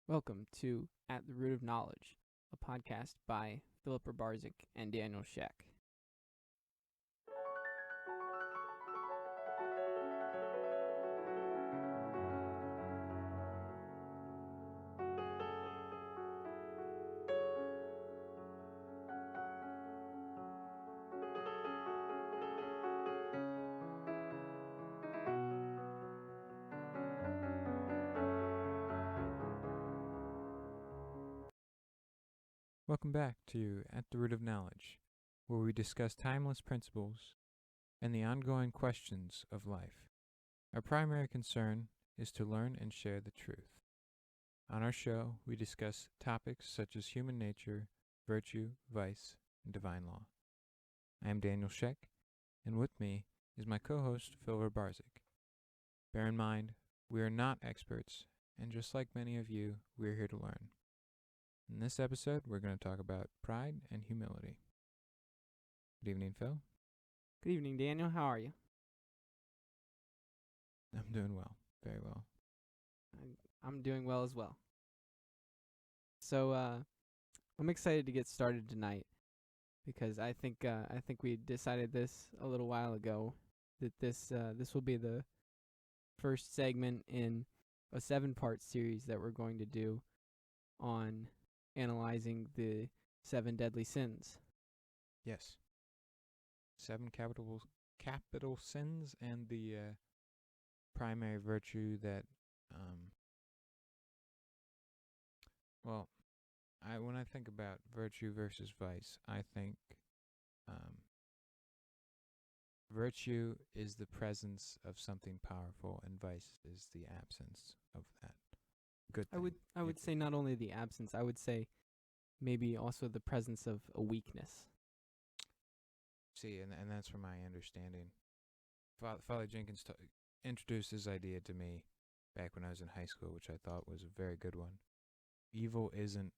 Welcome to At the Root of Knowledge, a podcast by Philip Barzik and Daniel Sheck. Welcome back to At the Root of Knowledge, where we discuss timeless principles and the ongoing questions of life. Our primary concern is to learn and share the truth. On our show, we discuss topics such as human nature, virtue, vice, and divine law. I am Daniel Sheck, and with me is my co-host, Phil Barzik. Bear in mind, we are not experts, and just like many of you, we are here to learn. In this episode, we're going to talk about pride and humility. Good evening, Phil. Good evening, Daniel. How are you? I'm doing well. Very well. I'm doing well as well. So, I'm excited to get started tonight because I think we decided this a little while ago that this will be the first segment in a 7-part series that we're going to do on analyzing the 7 deadly sins. Yes. 7 capital sins and the primary virtue that, when I think about virtue versus vice, I think virtue is the presence of something powerful and vice is the absence of that good thing. I would say not only the absence, I would say maybe also the presence of a weakness. See, and that's from my understanding. Father Jenkins introduced this idea to me back when I was in high school, which I thought was a very good one. Evil isn't...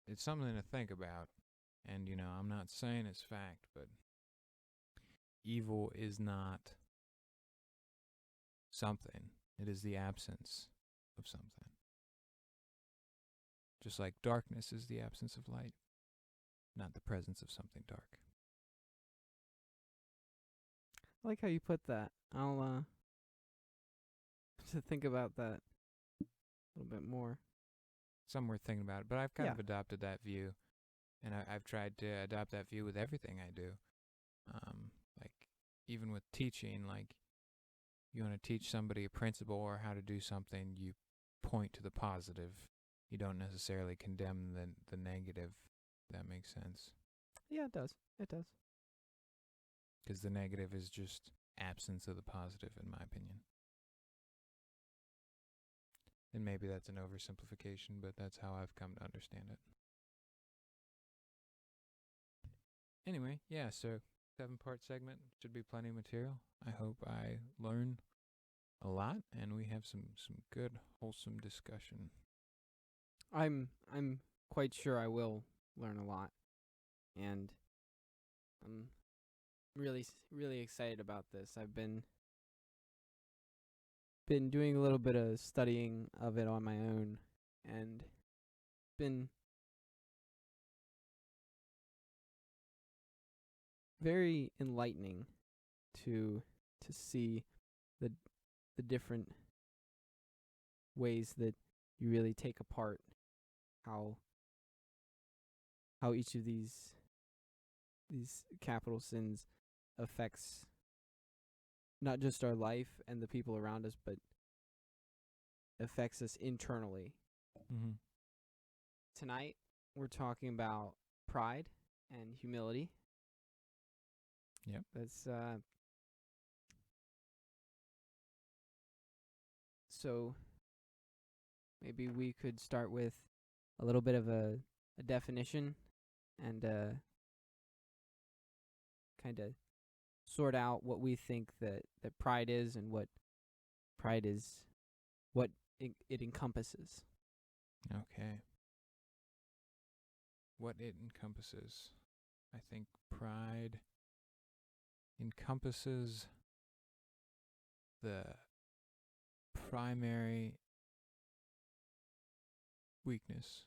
It's something to think about, and, I'm not saying it's fact, but evil is not something. It is the absence of something. Just like darkness is the absence of light, not the presence of something dark. I like how you put that. I'll to think about that a little bit more. Something worth thinking about, but I've kind of adopted that view, and I've tried to adopt that view with everything I do. Like, even with teaching, like, you want to teach somebody a principle or how to do something, you point to the positive. You don't necessarily condemn the negative. If that makes sense. Yeah, it does. It does. Because the negative is just absence of the positive, in my opinion. And maybe that's an oversimplification, but that's how I've come to understand it. Anyway, yeah, so 7-part segment should be plenty of material. I hope I learn a lot and we have some good, wholesome discussion. I'm quite sure I will learn a lot, and I'm really excited about this. I've been doing a little bit of studying of it on my own, and been very enlightening to see the different ways that you really take apart how each of these capital sins affects not just our life and the people around us, but affects us internally. Mm-hmm. Tonight, we're talking about pride and humility. Yep. That's so maybe we could start with a little bit of a definition and kind of sort out what we think that pride is and what pride is, what it encompasses. Okay. What it encompasses. I think pride encompasses the primary weakness.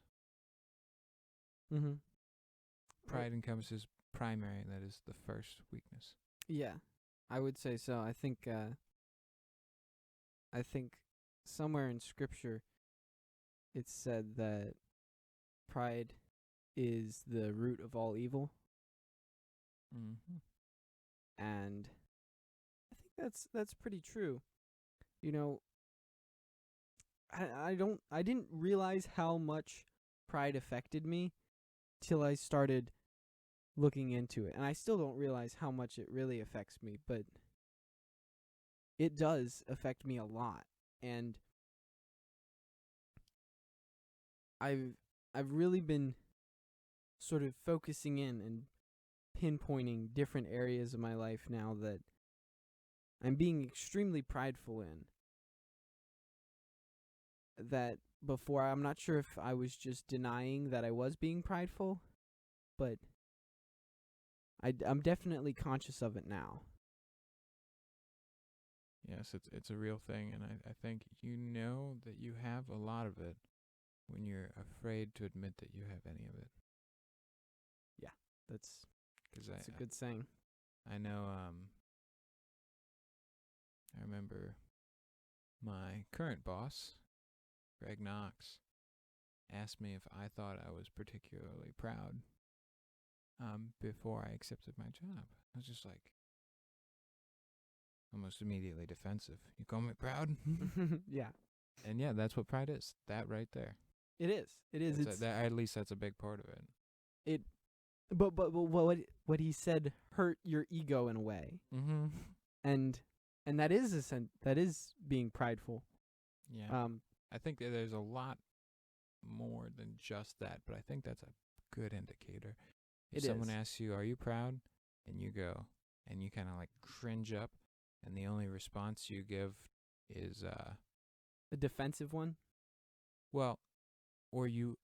Mhm. Pride encompasses primary, that is the first weakness. Yeah, I would say so. I think somewhere in scripture it's said that pride is the root of all evil, Mm-hmm. and I think that's pretty true. You know, I didn't realize how much pride affected me till I started looking into it, and I still don't realize how much it really affects me, but it does affect me a lot. And I've really been sort of focusing in and pinpointing different areas of my life now that I'm being extremely prideful in. That before, I'm not sure if I was just denying that I was being prideful, but I'm definitely conscious of it now. Yes, it's a real thing, and I think you know that you have a lot of it when you're afraid to admit that you have any of it. That's 'Cause a good saying. I know, I remember my current boss, Greg Knox, asked me if I thought I was particularly proud before I accepted my job. I was just like, almost immediately defensive. You call me proud? Yeah, And yeah, that's what pride is. That right there. it is. It is. That's at least that's a big part of it. But what he said hurt your ego in a way, Mm-hmm. and that is that is being prideful. Yeah. I think that there's a lot more than just that, but I think that's a good indicator. If It someone is. asks you, "Are you proud?" and you go, and you kind of like cringe up, and the only response you give is, A defensive one. well, or you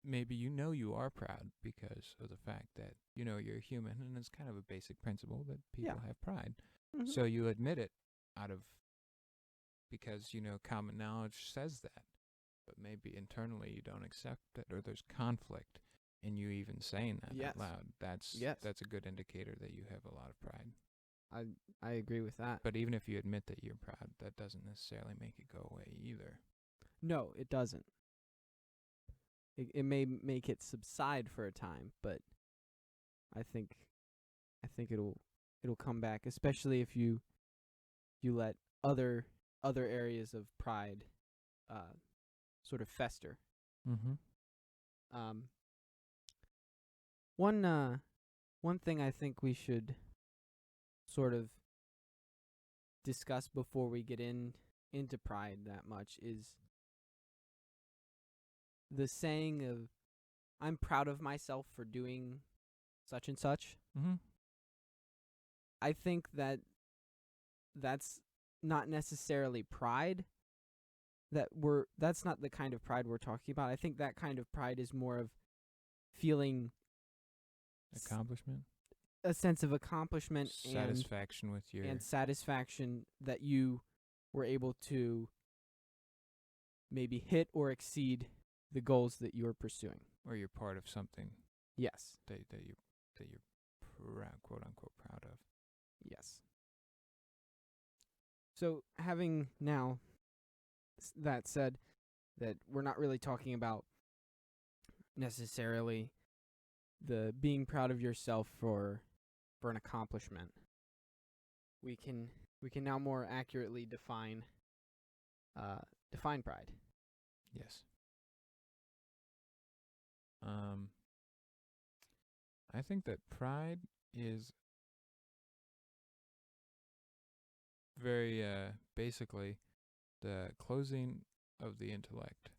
maybe you know you are proud because of the fact that you know you're human, and it's kind of a basic principle that people Yeah. have pride. Mhm. So you admit it out of because you know common knowledge says that, but maybe internally you don't accept it, or there's conflict in you even saying that Yes. out loud. Yes. That's a good indicator that you have a lot of pride. I agree with that. But even if you admit that you're proud, that doesn't necessarily make it go away either. No, it doesn't. It may make it subside for a time, but I think it'll come back, especially if you let other areas of pride sort of fester. Mm-hmm. Um one thing I think we should sort of discuss before we get into pride that much is the saying of I'm proud of myself for doing such and such. Mm-hmm. I think that's not necessarily pride. That's not the kind of pride we're talking about. I think that kind of pride is more of feeling Accomplishment, a sense of accomplishment satisfaction with your and satisfaction that you were able to maybe hit or exceed the goals that you're pursuing. or you're part of something Yes. that you're proud, quote unquote, proud of. Yes. So having now that said, that we're not really talking about necessarily the being proud of yourself for an accomplishment. We can now more accurately define pride. Yes. I think that pride is very basically the closing of the intellect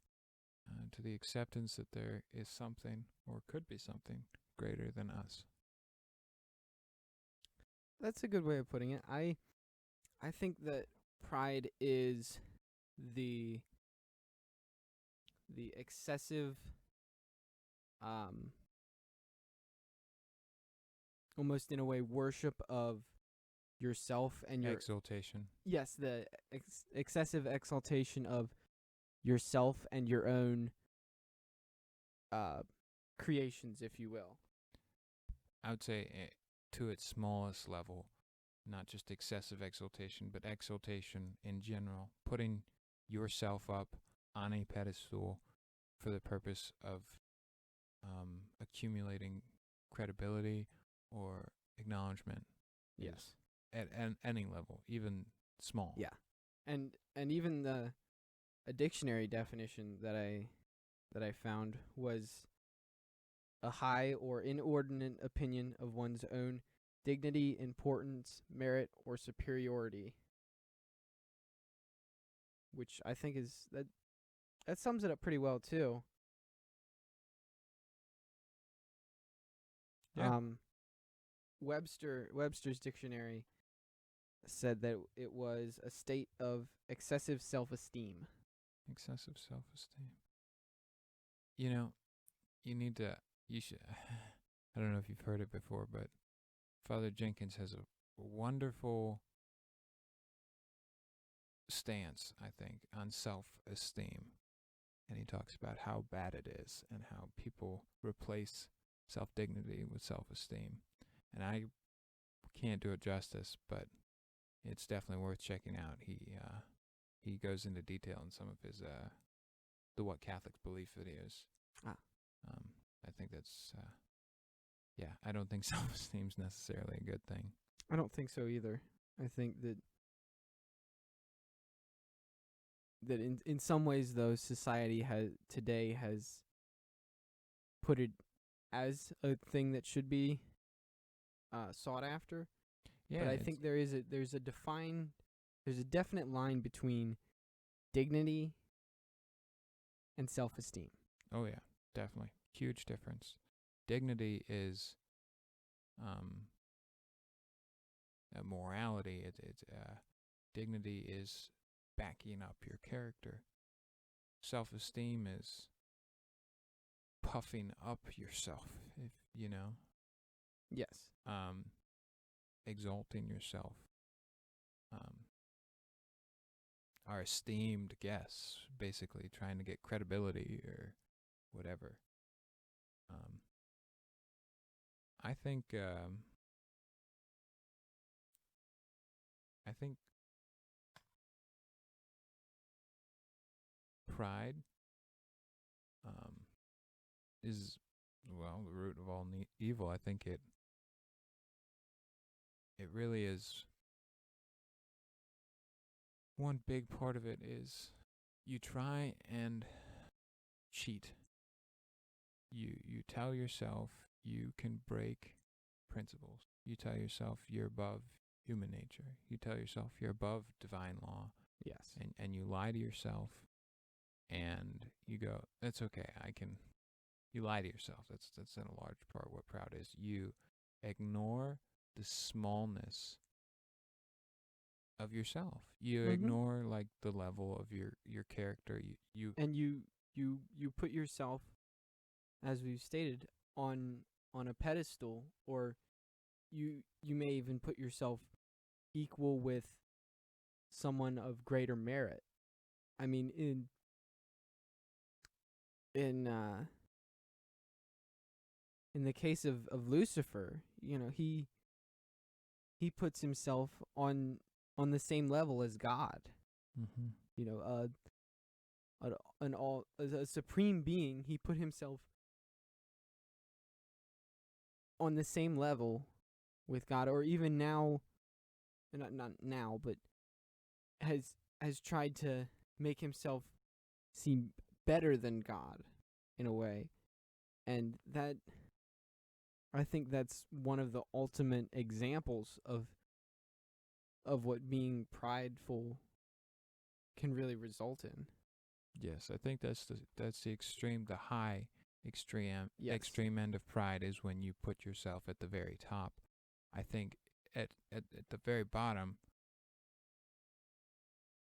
to the acceptance that there is something or could be something greater than us. That's a good way of putting it. I think that pride is the excessive almost in a way worship of yourself and your Exaltation. yes, the excessive exaltation of yourself and your own creations, if you will. I would say to its smallest level, not just excessive exaltation, but exaltation in general, putting yourself up on a pedestal for the purpose of accumulating credibility or acknowledgement. Yes. At any level, even small. Yeah. And even a dictionary definition that I found was a high or inordinate opinion of one's own dignity, importance, merit, or superiority. Which I think is that sums it up pretty well too. Yeah. Webster's dictionary said that it was a state of excessive self-esteem. Excessive self-esteem. You know, you should, I don't know if you've heard it before, but Father Jenkins has a wonderful stance, I think, on self-esteem. And he talks about how bad it is and how people replace self-dignity with self-esteem. And I can't do it justice, but it's definitely worth checking out. He goes into detail in some of his the What Catholics Believe videos. I think that's I don't think self-esteem is necessarily a good thing. I don't think so either. I think that in some ways though society has put it as a thing that should be sought after. Yeah, but I think there's a definite line between dignity and self-esteem. Oh yeah, definitely. Huge difference. Dignity is a morality. It's dignity is backing up your character. Self-esteem is puffing up yourself, if you know. Yes. Exalting yourself. Our esteemed guests, basically trying to get credibility or whatever. I think pride is, well, the root of all evil. I think it really is. One big part of it is you try and cheat. You tell yourself you can break principles. You tell yourself you're above human nature. You tell yourself you're above divine law. Yes. And you lie to yourself and you go, that's okay, you lie to yourself. That's in a large part what proud is. You ignore the smallness of yourself. You ignore like the level of your character. You put yourself, as we've stated, on a pedestal, or you may even put yourself equal with someone of greater merit. I mean, in the case of Lucifer, he puts himself on the same level as God. Mm-hmm. A supreme being. He put himself on the same level with God, or even now, not now, but has tried to make himself seem better than God in a way. And that, I think that's one of the ultimate examples of what being prideful can really result in. Yes, I think that's the extreme, the high extreme, Yes. Extreme end of pride is when you put yourself at the very top. I think at the very bottom,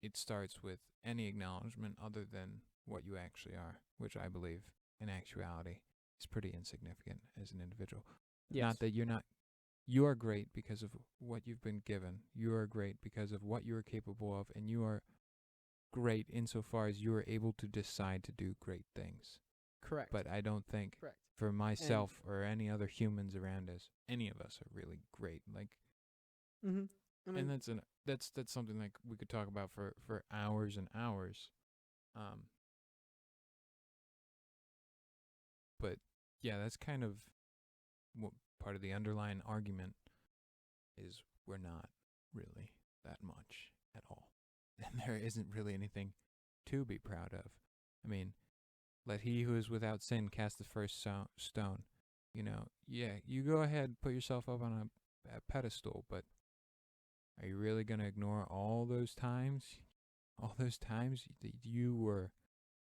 it starts with any acknowledgement other than what you actually are, which I believe in actuality is pretty insignificant as an individual. Yes. Not that you are great because of what you've been given. You are great because of what you are capable of, and you are great insofar as you are able to decide to do great things, Correct. But I don't think Correct. for myself or any other humans around us, any of us are really great. Like, Mm-hmm. and that's something like we could talk about for hours and hours. But yeah, that's kind of what part of the underlying argument is. We're not really that much at all, and there isn't really anything to be proud of. I mean, let he who is without sin cast the first stone. You know, yeah, you go ahead, put yourself up on a pedestal, but are you really going to ignore all those times that you were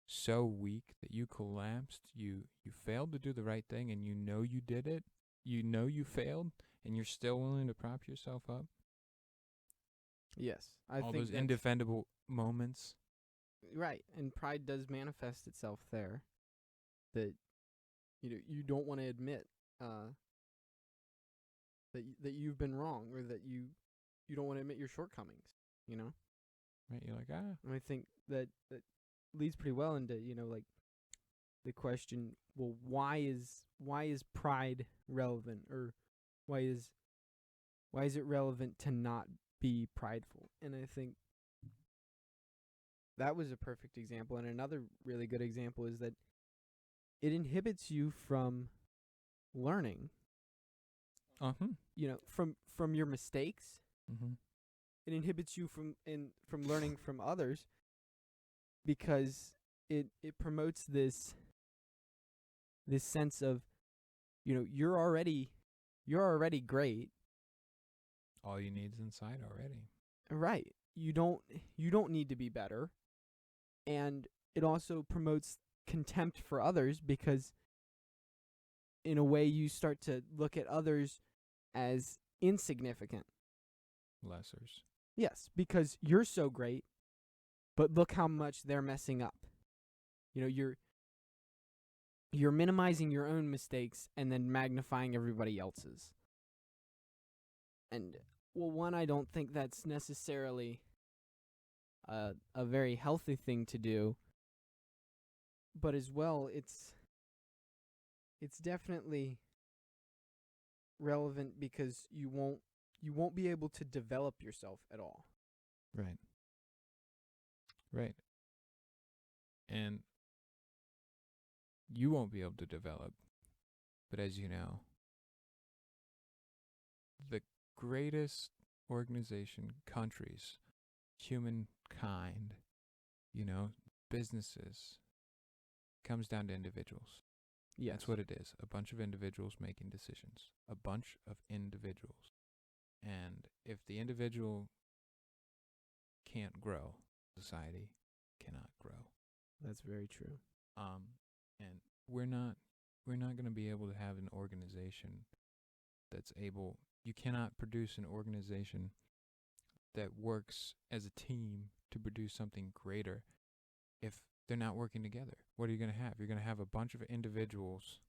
so weak that you collapsed, you failed to do the right thing, and you know you did it, you know you failed, and you're still willing to prop yourself up? Yes, I all think those indefendable moments. Right, and pride does manifest itself there. That you don't want to admit that you've been wrong, or that you don't want to admit your shortcomings. Right, you're like, ah. And I think that leads pretty well into like the question. Well, why is pride relevant, or why is it relevant to not be prideful? And I think that was a perfect example. And another really good example is that it inhibits you from learning. From your mistakes. Mm-hmm. It inhibits you from learning from others, because it promotes this sense of you're already great. All you need's inside already. Right. You don't need to be better. And it also promotes contempt for others, because in a way you start to look at others as insignificant. Lessers. Yes, because you're so great, but look how much they're messing up. You're minimizing your own mistakes and then magnifying everybody else's. And one, I don't think that's necessarily a very healthy thing to do. But as well, it's definitely relevant, because you won't be able to develop yourself at all. Right. Right. And you won't be able to develop. But as you know, the greatest organization, countries, humankind, businesses, comes down to individuals. Yes. That's what it is. A bunch of individuals making decisions. A bunch of individuals. And if the individual can't grow, society cannot grow. That's very true. And we're not going to be able to have an organization that's able. You cannot produce an organization that works as a team to produce something greater if they're not working together. What are you going to have? You're going to have a bunch of individuals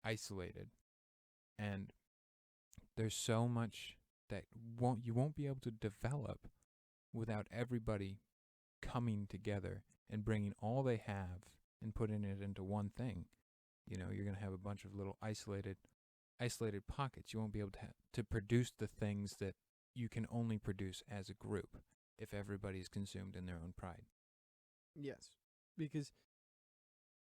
isolated, and there's so much that you won't be able to develop without everybody coming together and bringing all they have and putting it into one thing. You're going to have a bunch of little isolated pockets. You won't be able to produce the things that you can only produce as a group if everybody's consumed in their own pride. Yes, because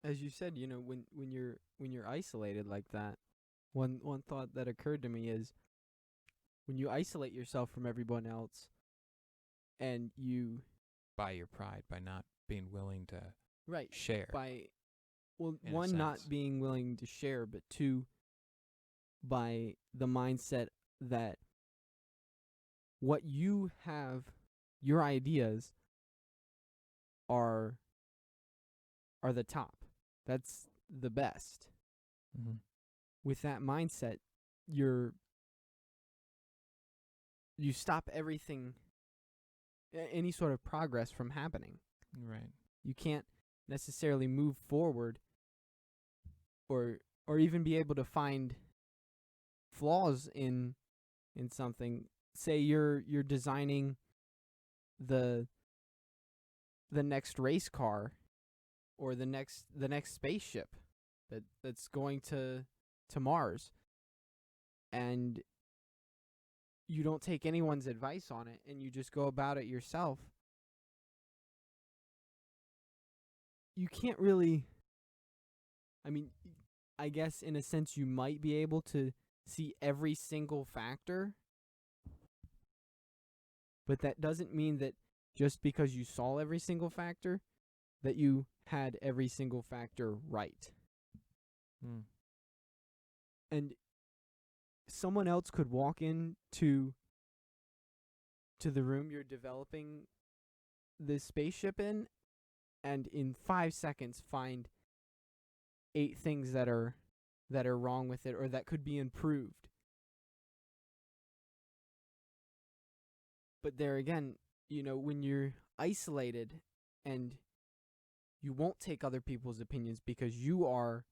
as you said, when you're isolated like that, one thought that occurred to me is, when you isolate yourself from everyone else, and you by your pride, by not being willing to share. One, not being willing to share, but two, by the mindset that what you have, your ideas are the top. That's the best. Mm-hmm. With that mindset, you stop everything, any sort of progress from happening. Right. You can't necessarily move forward, or even be able to find flaws in something. Say you're designing the next race car, or the next spaceship that's going to Mars, and you don't take anyone's advice on it and you just go about it yourself, you can't really, I mean, I guess in a sense you might be able to see every single factor, but that doesn't mean that just because you saw every single factor that you had every single factor right. And someone else could walk into the room you're developing this spaceship in, and in 5 seconds find 8 things that are wrong with it or that could be improved. But there again, when you're isolated and you won't take other people's opinions because you are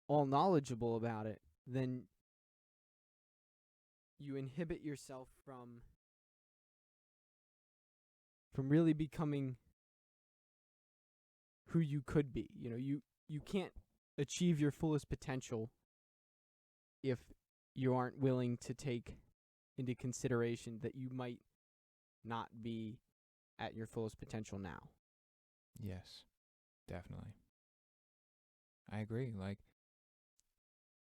all knowledgeable about it, then you inhibit yourself from really becoming who you could be. You can't achieve your fullest potential if you aren't willing to take into consideration that you might not be at your fullest potential now. Yes, definitely. I agree. Like,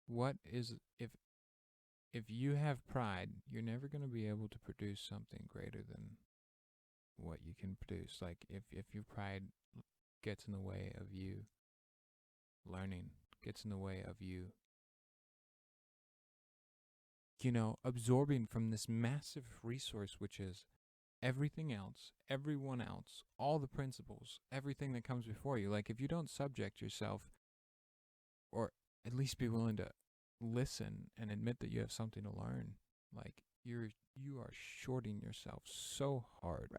what is if you have pride, you're never going to be able to produce something greater than what you can produce. Like, if your pride gets in the way of you learning, gets in the way of you, absorbing from this massive resource, which is everything else, everyone else, all the principles, everything that comes before you. Like, if you don't subject yourself, or at least be willing to listen and admit that you have something to learn, like, you are shorting yourself so hard.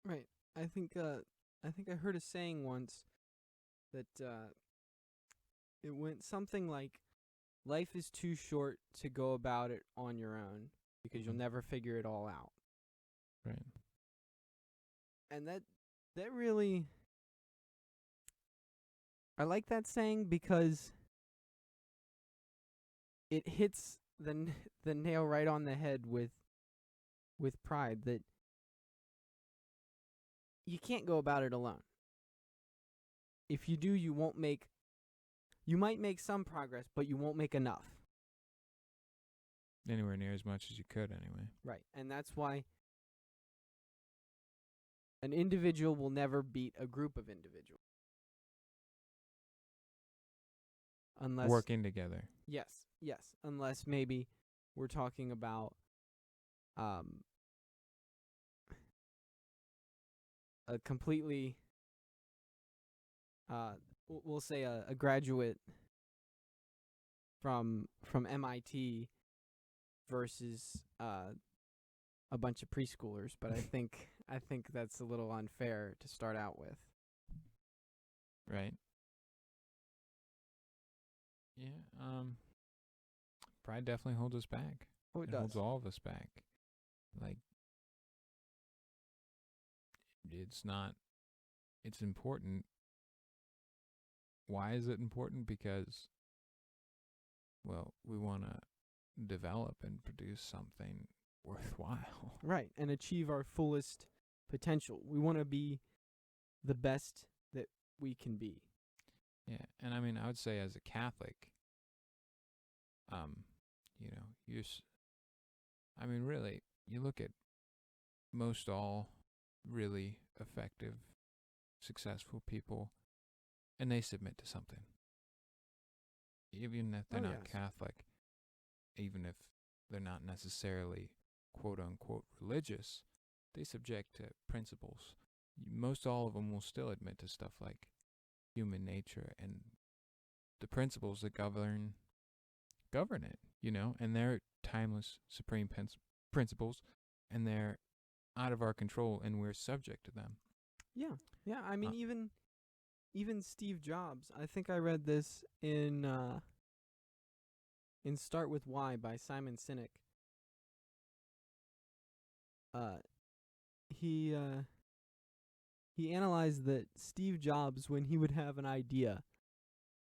Right. I think I heard a saying once that it went something like, life is too short to go about it on your own because you'll never figure it all out. Right. And that really, I like that saying because it hits the nail right on the head with pride, that you can't go about it alone. If you do, you might make some progress, but you won't make enough. Anywhere near as much as you could, anyway. Right. And that's why an individual will never beat a group of individuals. Unless working together. Yes. Unless maybe we're talking about a completely we'll say a graduate from MIT versus a bunch of preschoolers, but I think that's a little unfair to start out with. Right. Yeah, pride definitely holds us back. Oh, it does. Holds all of us back. Like, it's important. Why is it important? Because, well, we want to develop and produce something worthwhile. Right, and achieve our fullest potential. We want to be the best that we can be. Yeah, and I mean, I would say as a Catholic, really, you look at most all really effective, successful people, and they submit to something. Even if they're not Catholic, even if they're not necessarily quote-unquote religious, they subject to principles. Most all of them will still admit to stuff like human nature and the principles that govern it, and they're timeless, supreme principles, and they're out of our control, and we're subject to them. Yeah. I mean, even Steve Jobs. I think I read this in Start With Why by Simon Sinek. He he analyzed that Steve Jobs, when he would have an idea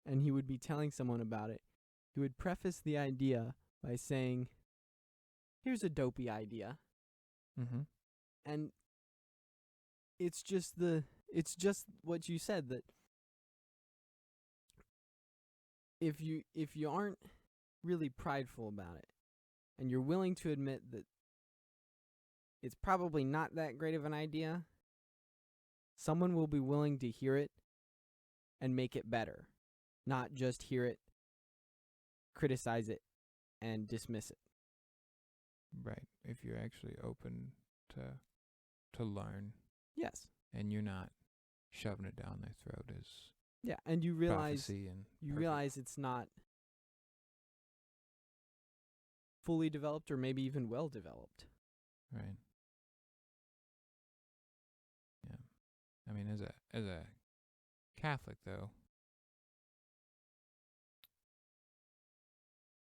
and he would be telling someone about it, he would preface the idea by saying, "Here's a dopey idea." Mm-hmm. And it's just what you said, that if you aren't really prideful about it and you're willing to admit that it's probably not that great of an idea, someone will be willing to hear it and make it better, not just hear it, criticize it, and dismiss it. Right. If you're actually open to learn, Yes. and you're not shoving it down their throat as Yeah, and you realize prophecy and it's not fully developed or maybe even well developed. right. Yeah. I mean, as a Catholic though,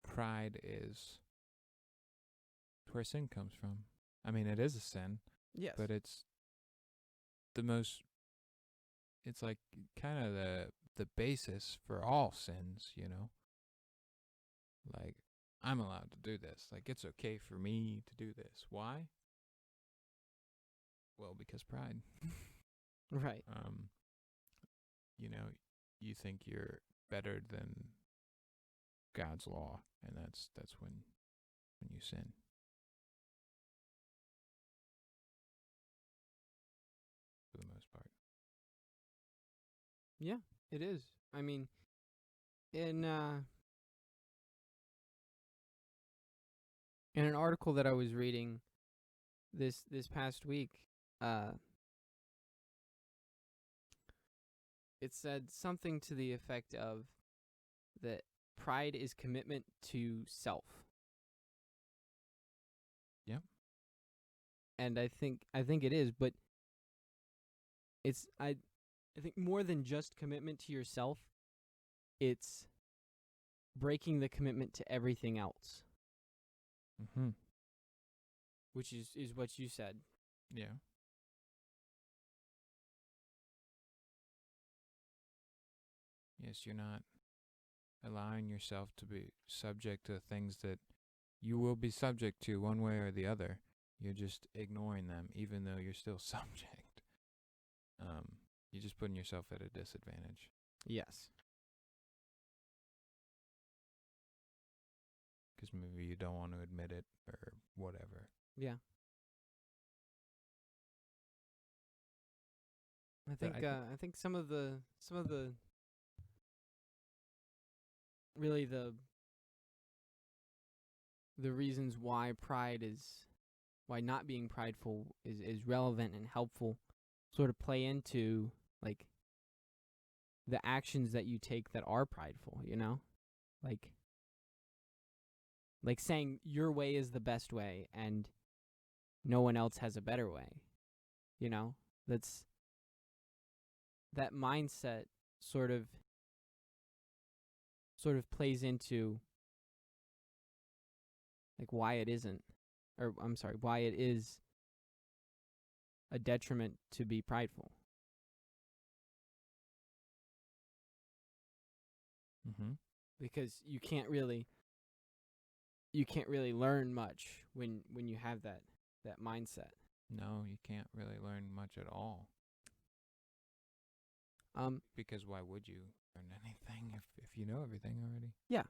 pride is where sin comes from. I mean, it is a sin, Yes. but it's the most, it's like kind of the basis for all sins, you know? Like, I'm allowed to do this. Like, it's okay for me to do this. Why? Well, because pride. Right. You know, you think you're better than God's law, and that's when you sin. For the most part. Yeah, it is. I mean, in an article that I was reading this past week, it said something to the effect of that pride is commitment to self. Yep. And I think it is, but it's I think more than just commitment to yourself, it's breaking the commitment to everything else, Mm-hmm. which is what you said. Yeah. Yes, you're not allowing yourself to be subject to things that you will be subject to one way or the other. You're just ignoring them, even though you're still subject. You're just putting yourself at a disadvantage. Yes. Because maybe you don't want to admit it or whatever. Yeah. I But think I think some of the really the reasons why not being prideful is relevant and helpful sort of play into like the actions that you take that are prideful, you know? Like saying your way is the best way and no one else has a better way. You know? That mindset sort of plays into like why it is a detriment to be prideful. Mm-hmm. Because you can't really learn much when you have that mindset. No, you can't really learn much at all. Because why would you learn anything if you know everything already? Yeah.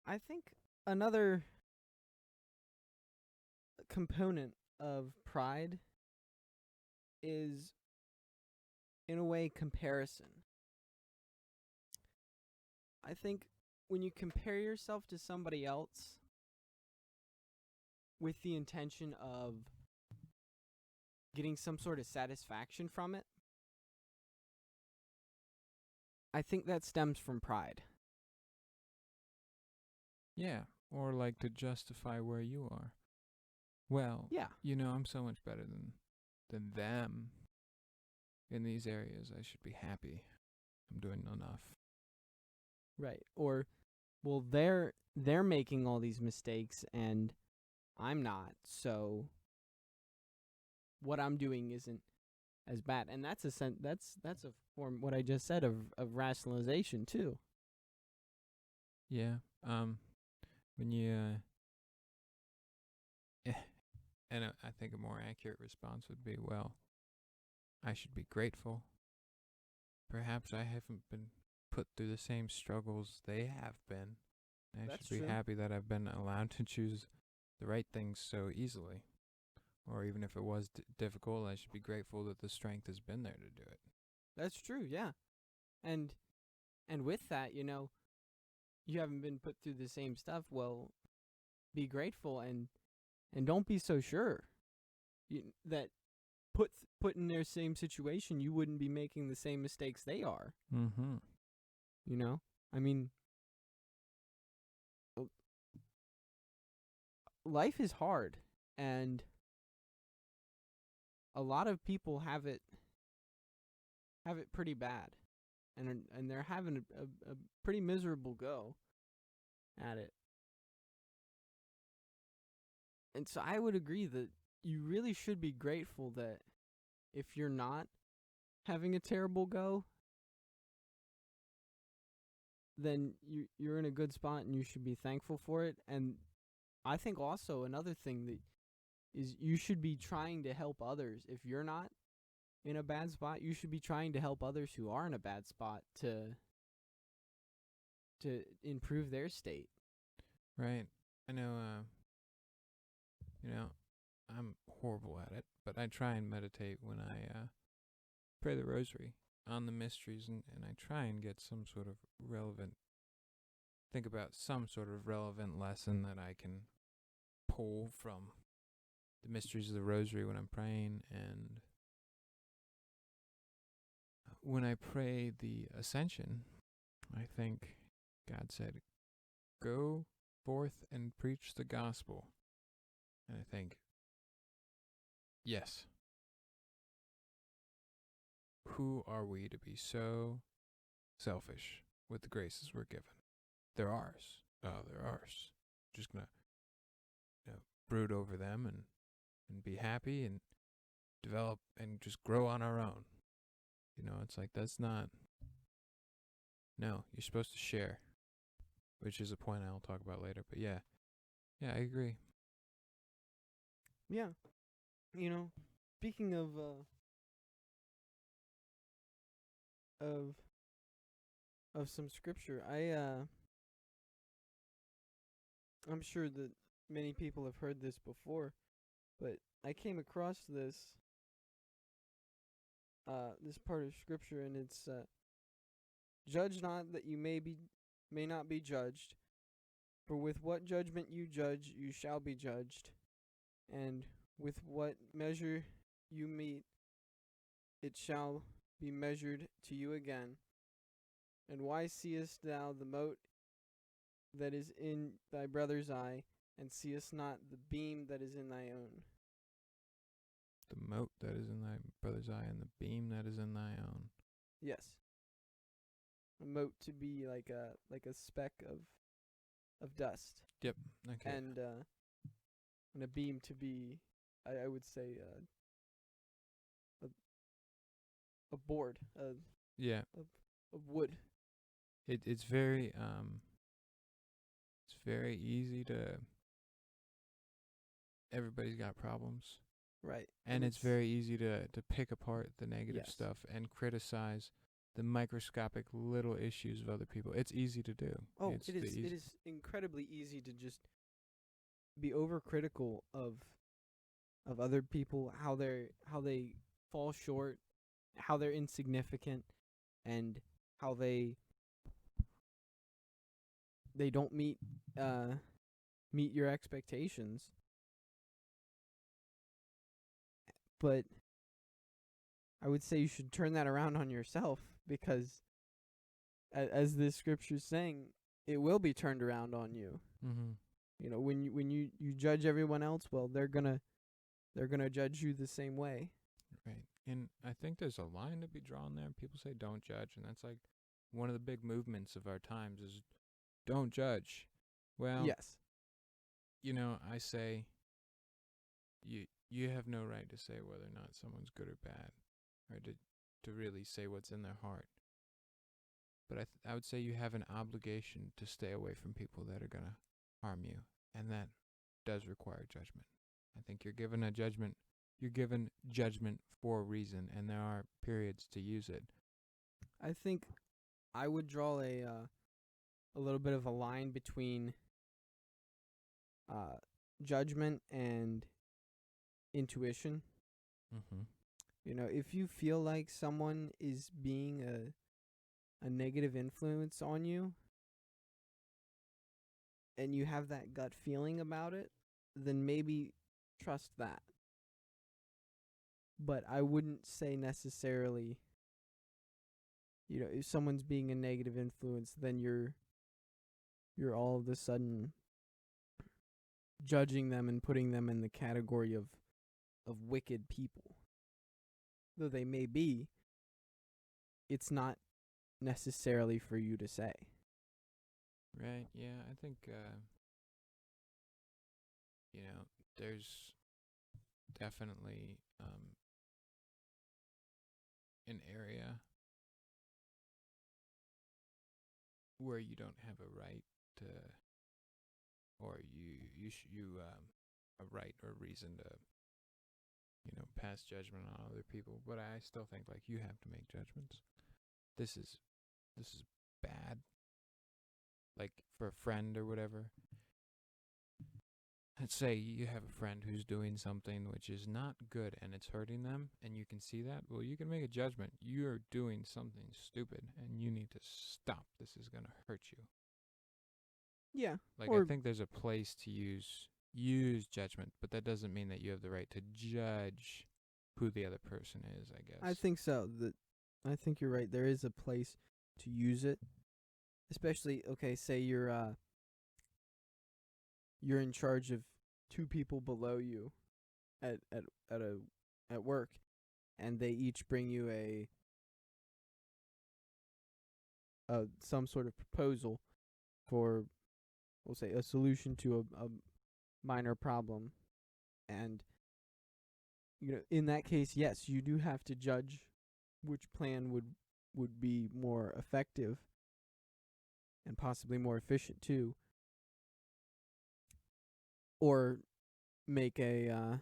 I think another component of pride is, in a way, comparison. I think when you compare yourself to somebody else with the intention of getting some sort of satisfaction from it, I think that stems from pride. Yeah, or like to justify where you are. Well, Yeah. you know, I'm so much better than them in these areas. I should be happy. I'm doing enough. Right. Or, well, they're making all these mistakes and I'm not, so what I'm doing isn't as bad. And that's that's a form, what I just said, of rationalization too. Yeah. When you and I think a more accurate response would be, well, I should be grateful. Perhaps I haven't been put through the same struggles they have been. I That's should be true. happy that I've been allowed to choose the right things so easily. Or even if it was difficult, I should be grateful that the strength has been there to do it. That's true, yeah. And with that, you haven't been put through the same stuff. Well, be grateful and don't be so sure that put in their same situation, you wouldn't be making the same mistakes they are. Mm-hmm. I mean, life is hard, and a lot of people have it pretty bad, and they're having a pretty miserable go at it. And so I would agree that you really should be grateful that if you're not having a terrible go, then you're in a good spot and you should be thankful for it. And I think also another thing that is, you should be trying to help others. If you're not in a bad spot, you should be trying to help others who are in a bad spot to improve their state. Right. I know, I'm horrible at it, but I try and meditate when I pray the rosary on the mysteries, and I try and get some sort of think about some sort of relevant lesson that I can pull from the mysteries of the rosary when I'm praying. And when I pray the Ascension, I think God said, "Go forth and preach the gospel." And I think, yes. Who are we to be so selfish with the graces we're given? They're ours. Oh, they're ours. Just gonna, brood over them and be happy and develop and just grow on our own. It's like, that's not. No, you're supposed to share, which is a point I'll talk about later. But yeah, I agree. Yeah, speaking of some scripture, I'm sure that many people have heard this before, but I came across this part of scripture, and it's judge not that you may not be judged, for with what judgment you judge you shall be judged, and with what measure you mete it shall be measured to you again. And why seest thou the mote that is in thy brother's eye, and seest not the beam that is in thy own? The mote that is in thy brother's eye, and the beam that is in thy own. Yes. A mote to be like a speck of dust. Yep. Okay. And a beam to be, I would say, a board, of wood. It's very easy to. Everybody's got problems. Right. And it's very easy to pick apart the negative Yes. stuff and criticize the microscopic little issues of other people. It's easy to do. Oh, It's it is incredibly easy to just be overcritical of other people, how they fall short, how they're insignificant, and how they don't meet your expectations. But I would say you should turn that around on yourself, because as this scripture's saying, it will be turned around on you. Mm-hmm. When you judge everyone else, well, they're gonna judge you the same way. Right. And I think there's a line to be drawn there. People say don't judge, and that's like one of the big movements of our times is don't judge. Well, yes. I say you have no right to say whether or not someone's good or bad, or to really say what's in their heart. But I would say you have an obligation to stay away from people that are gonna harm you, and that does require judgment. I think you're given a judgment. You're given judgment for a reason, and there are periods to use it. I think I would draw a little bit of a line between judgment and intuition. Mm-hmm. If you feel like someone is being a negative influence on you, and you have that gut feeling about it, then maybe trust that. But I wouldn't say necessarily, if someone's being a negative influence, then you're all of a sudden judging them and putting them in the category of wicked people. Though they may be, it's not necessarily for you to say. Right, yeah, I think, there's definitely an area where you don't have a right to, or a right or reason to, pass judgment on other people. But I still think, like, you have to make judgments. This is bad. Like, for a friend or whatever. Let's say you have a friend who's doing something which is not good and it's hurting them, and you can see that. Well, you can make a judgment. You're doing something stupid and you need to stop. This is going to hurt you. Yeah. Like, I think there's a place to use judgment, but that doesn't mean that you have the right to judge who the other person is, I guess. I think so. I think you're right. There is a place to use it. Especially, okay, say you're in charge of two people below you at work, and they each bring you a some sort of proposal for, we'll say, a solution to a minor problem. And in that case, yes, you do have to judge which plan would be more effective and possibly more efficient too, or make a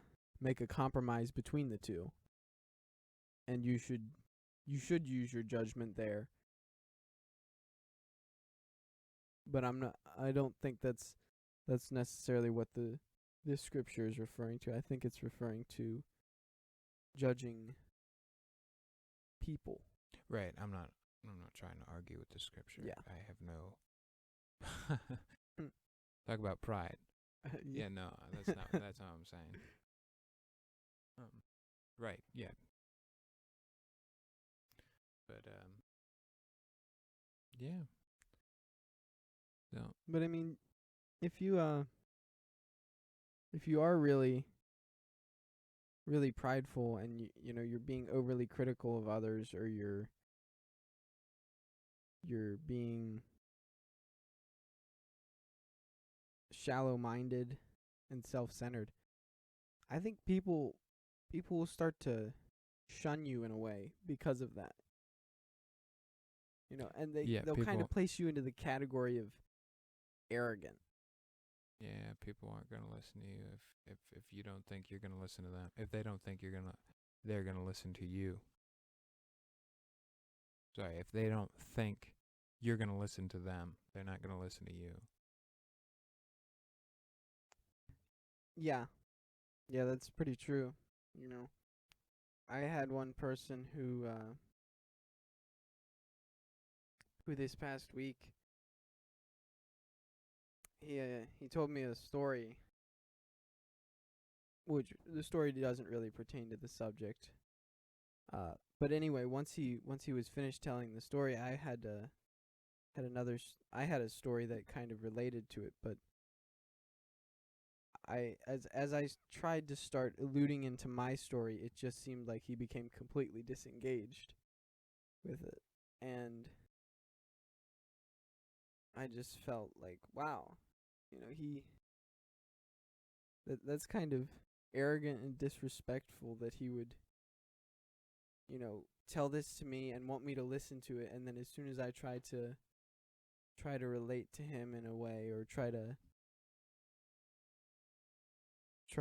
compromise between the two. And you should use your judgment there. But I don't think that's necessarily what this scripture is referring to. I think it's referring to judging people. Right. I'm not trying to argue with the scripture. Yeah. I have no talk about pride. Yeah, no, that's not what I'm saying. Right, yeah. But yeah. So, but I mean, if you are really prideful and you're being overly critical of others, or you're being shallow-minded and self-centered, I think people will start to shun you in a way because of that. And they'll kind of place you into the category of arrogant. Yeah, people aren't going to listen to you if you don't think you're going to listen to them. If they don't think they're going to listen to you. Sorry, if they don't think you're going to listen to them, they're not going to listen to you. Yeah. Yeah, that's pretty true. I had one person who this past week, he told me a story, which the story doesn't really pertain to the subject. But anyway, once he was finished telling the story, I had a story that kind of related to it, but as I tried to start alluding into my story, it just seemed like he became completely disengaged with it. And I just felt like, wow, that's kind of arrogant and disrespectful that he would, tell this to me and want me to listen to it, and then as soon as I try to relate to him in a way, or try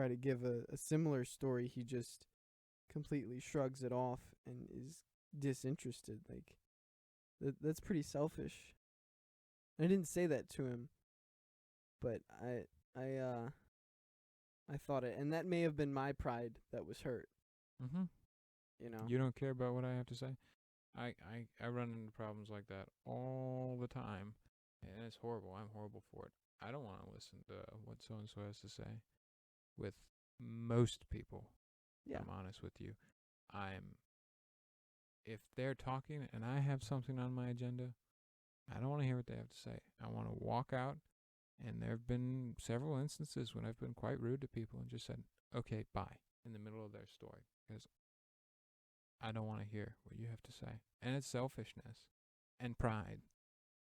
to give a similar story, he just completely shrugs it off and is disinterested. Like, that's pretty selfish. I didn't say that to him, but I thought it, and that may have been my pride that was hurt. Mm-hmm. You You don't care about what I have to say? I run into problems like that all the time, and it's horrible. I'm horrible for it. I don't want to listen to what so-and-so has to say. With most people, Yeah. I'm honest with you. If they're talking and I have something on my agenda, I don't want to hear what they have to say. I want to walk out, and there have been several instances when I've been quite rude to people and just said, okay, bye, in the middle of their story, because I don't want to hear what you have to say. And it's selfishness and pride.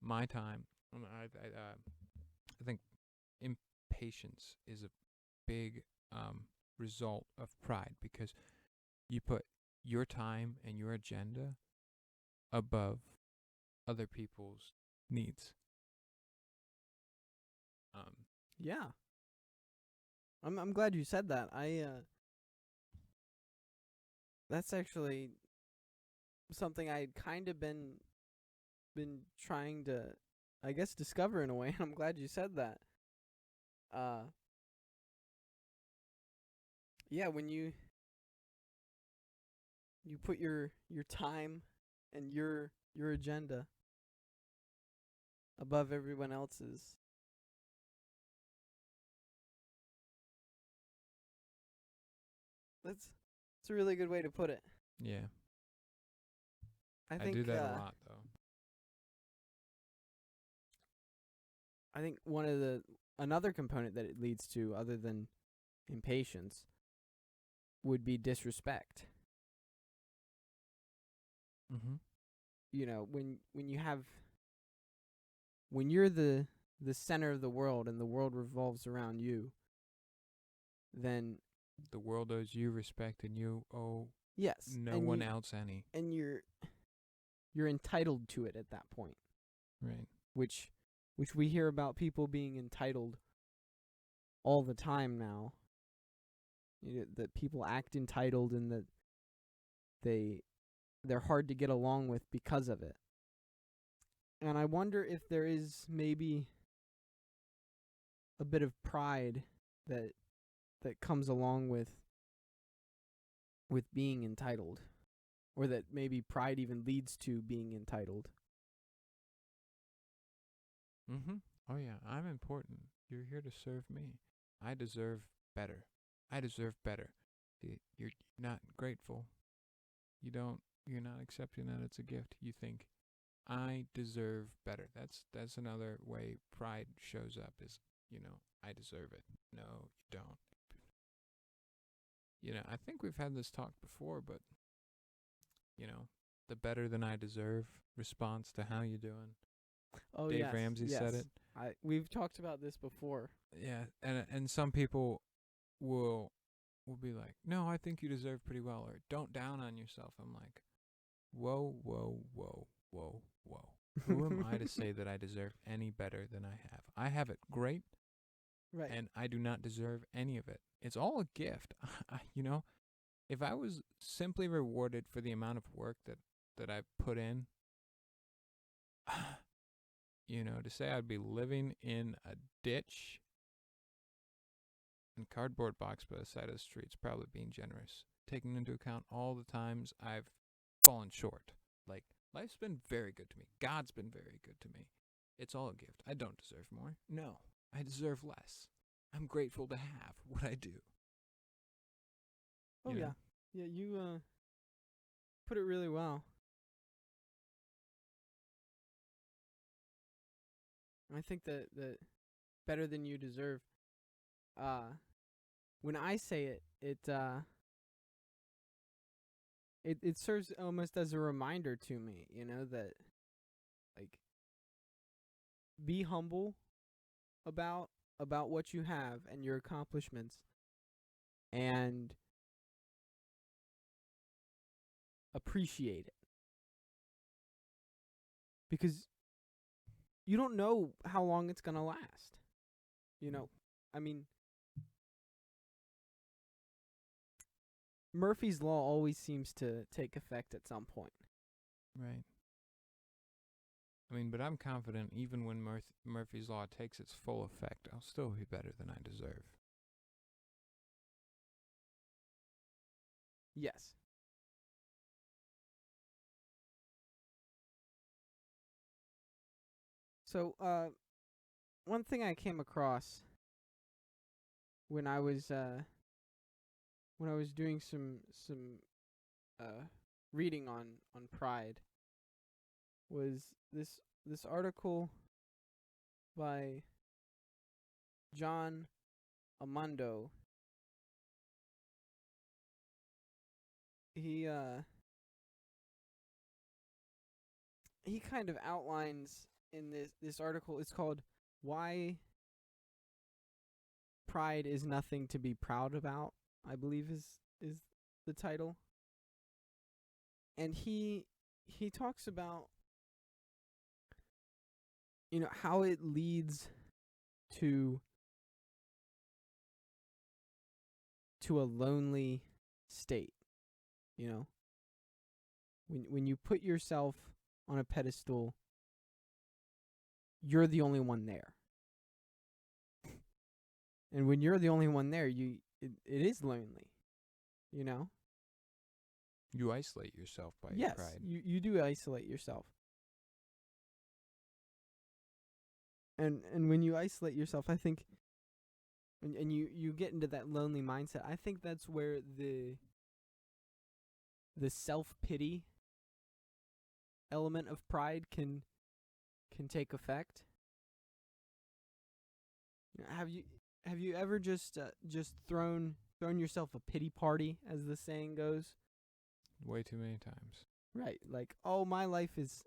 My time. I think impatience is a big result of pride, because you put your time and your agenda above other people's needs. Yeah. I'm glad you said that. That's actually something I'd kind of been trying to, I guess, discover in a way. I'm glad you said that. Yeah, when you put your time and your agenda above everyone else's, that's a really good way to put it. Yeah. I do that a lot, though. I think another component that it leads to, other than impatience, would be disrespect. Mm-hmm. When you're the center of the world and the world revolves around you, then the world owes you respect, and you owe no one else any. And you're entitled to it at that point. Right. Which we hear about people being entitled all the time now. That people act entitled, and that they're hard to get along with because of it. And I wonder if there is maybe a bit of pride that comes along with being entitled, or that maybe pride even leads to being entitled. Mm-hmm. Oh yeah, I'm important. You're here to serve me. I deserve better. You're not grateful. You're not accepting that it's a gift. You think I deserve better. That's another way pride shows up, is, I deserve it. No, you don't. I think we've had this talk before, but the better than I deserve response to how you doing. Oh, Dave Ramsey said it. We've talked about this before. Yeah, and some people will be like, no, I think you deserve pretty well, or don't down on yourself. I'm like, whoa. Who am I to say that I deserve any better than I have? I have it great, right? And I do not deserve any of it. It's all a gift. If I was simply rewarded for the amount of work that I put in, to say I'd be living in a ditch and cardboard box by the side of the street's probably being generous, taking into account all the times I've fallen short. Like, life's been very good to me. God's been very good to me. It's all a gift. I don't deserve more. No, I deserve less. I'm grateful to have what I do. Oh, yeah. Yeah, you put it really well. I think that better than you deserve, when I say it, it serves almost as a reminder to me, that, like, be humble about what you have and your accomplishments, and appreciate it. Because you don't know how long it's going to last. You know, I mean, Murphy's Law always seems to take effect at some point. Right. I mean, but I'm confident even when Murphy's Law takes its full effect, I'll still be better than I deserve. Yes. So, one thing I came across when I was doing some reading on pride was this article by John Amando. He kind of outlines in this article. It's called "Why Pride is Nothing to Be Proud About," I believe is the title. And he talks about, you know, how it leads to a lonely state, you know. When you put yourself on a pedestal, you're the only one there. And when you're the only one there, it is lonely, you know? You isolate yourself by your pride. Yes, you do isolate yourself. And when you isolate yourself, I think, and you get into that lonely mindset, I think that's where the self-pity element of pride can take effect. You know, have you ever just thrown yourself a pity party, as the saying goes? Way too many times. Right, like, oh, my life is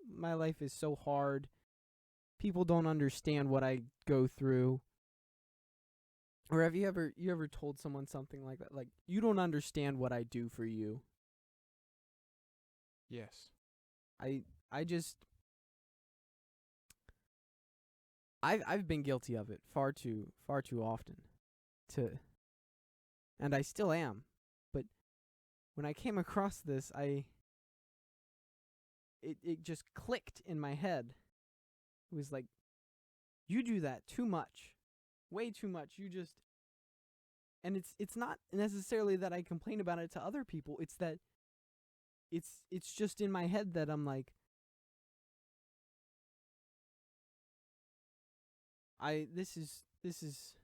so hard. People don't understand what I go through. Or have you ever told someone something like that? Like, you don't understand what I do for you. Yes. I've been guilty of it far too often. And I still am. But when I came across this, it just clicked in my head. It was like, you do that too much. Way too much. And it's not necessarily that I complain about it to other people. It's that it's just in my head that I'm like, this is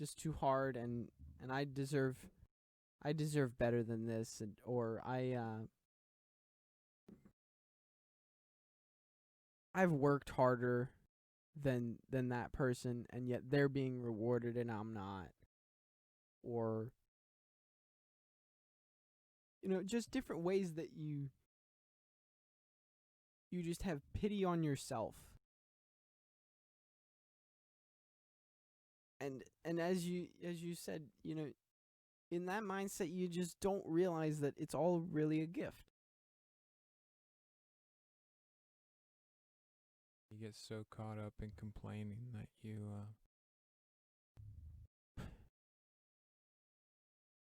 just too hard, and I deserve better than this, or I've worked harder than that person, and yet they're being rewarded and I'm not. Or, you know, just different ways that you just have pity on yourself. And as you said, you know, in that mindset, you just don't realize that it's all really a gift. You get so caught up in complaining that you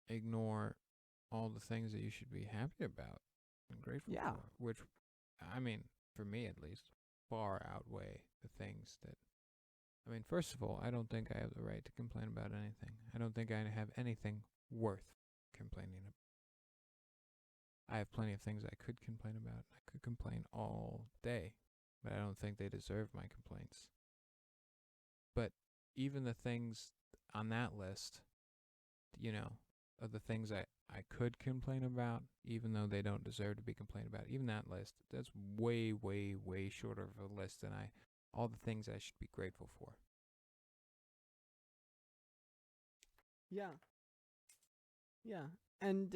ignore all the things that you should be happy about and grateful for, which, I mean, for me at least, far outweigh the things that, I mean, first of all, I don't think I have the right to complain about anything. I don't think I have anything worth complaining about. I have plenty of things I could complain about. I could complain all day, but I don't think they deserve my complaints. But even the things on that list, you know, of the things I could complain about, even though they don't deserve to be complained about, even that list, that's way, way, way shorter of a list than all the things I should be grateful for. Yeah. Yeah. And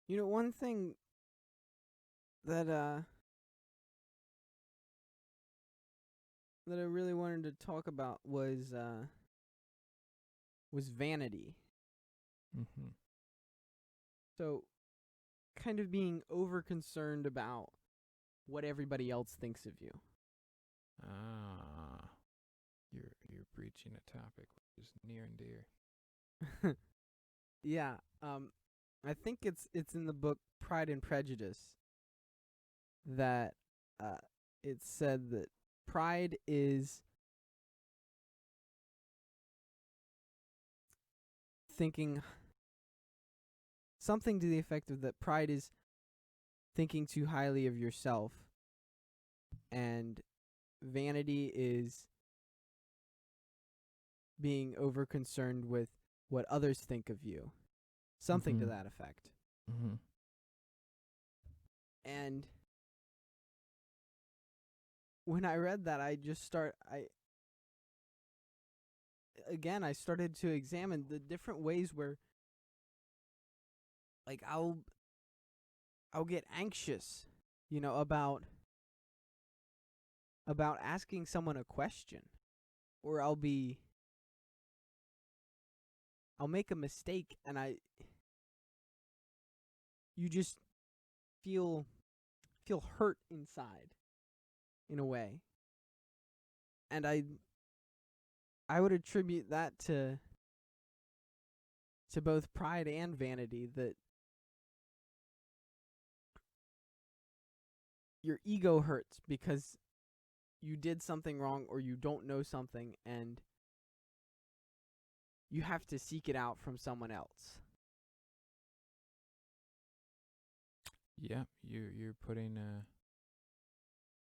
you know, one thing that that I really wanted to talk about was vanity. Mm-hmm. So, kind of being over concerned about what everybody else thinks of you. Ah, you're breaching a topic which is near and dear. Yeah, I think it's in the book Pride and Prejudice that it said that pride is thinking something to the effect of that pride is thinking too highly of yourself, and vanity is being over concerned with what others think of you. Something to Mhm. that effect. Mm-hmm. And when I read that, I started to examine the different ways where, like, I'll get anxious, about asking someone a question, or I'll make a mistake, and you just feel hurt inside in a way. And I would attribute that to both pride and vanity, that your ego hurts because you did something wrong or you don't know something, and you have to seek it out from someone else. Yeah, you're putting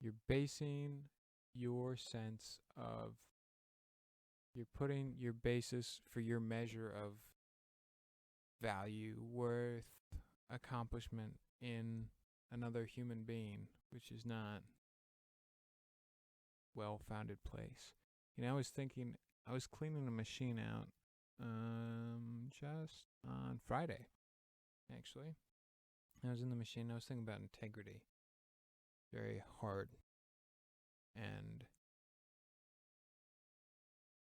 you're basing your sense of you're putting your basis for your measure of value, worth, accomplishment in another human being, which is not well-founded place. I was thinking, I was cleaning a machine out just on Friday, actually. I was in the machine, I was thinking about integrity. Very hard. And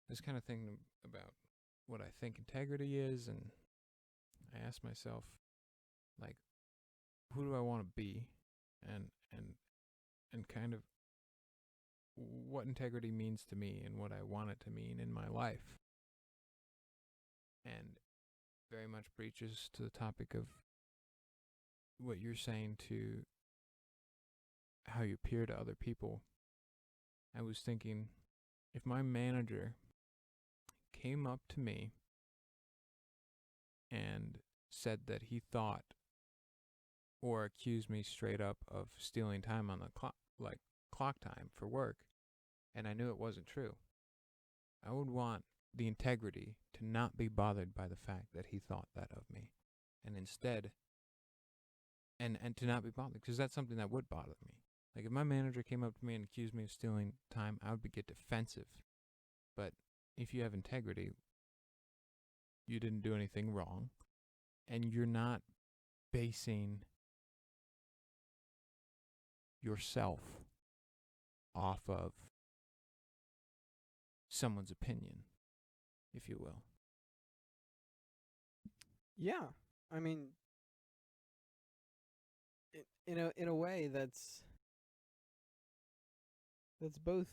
I was kind of thinking about what I think integrity is, and I asked myself, like, who do I want to be, and kind of what integrity means to me and what I want it to mean in my life. And very much breaches to the topic of what you're saying to how you appear to other people. I was thinking, if my manager came up to me and said that he thought or accused me straight up of stealing time on the clock, like clock time for work, and I knew it wasn't true, I would want the integrity to not be bothered by the fact that he thought that of me, and instead, and to not be bothered, because that's something that would bother me. Like, if my manager came up to me and accused me of stealing time, I would get defensive. But if you have integrity, you didn't do anything wrong, and you're not basing yourself off of someone's opinion, if you will. Yeah, I mean, in a way, that's both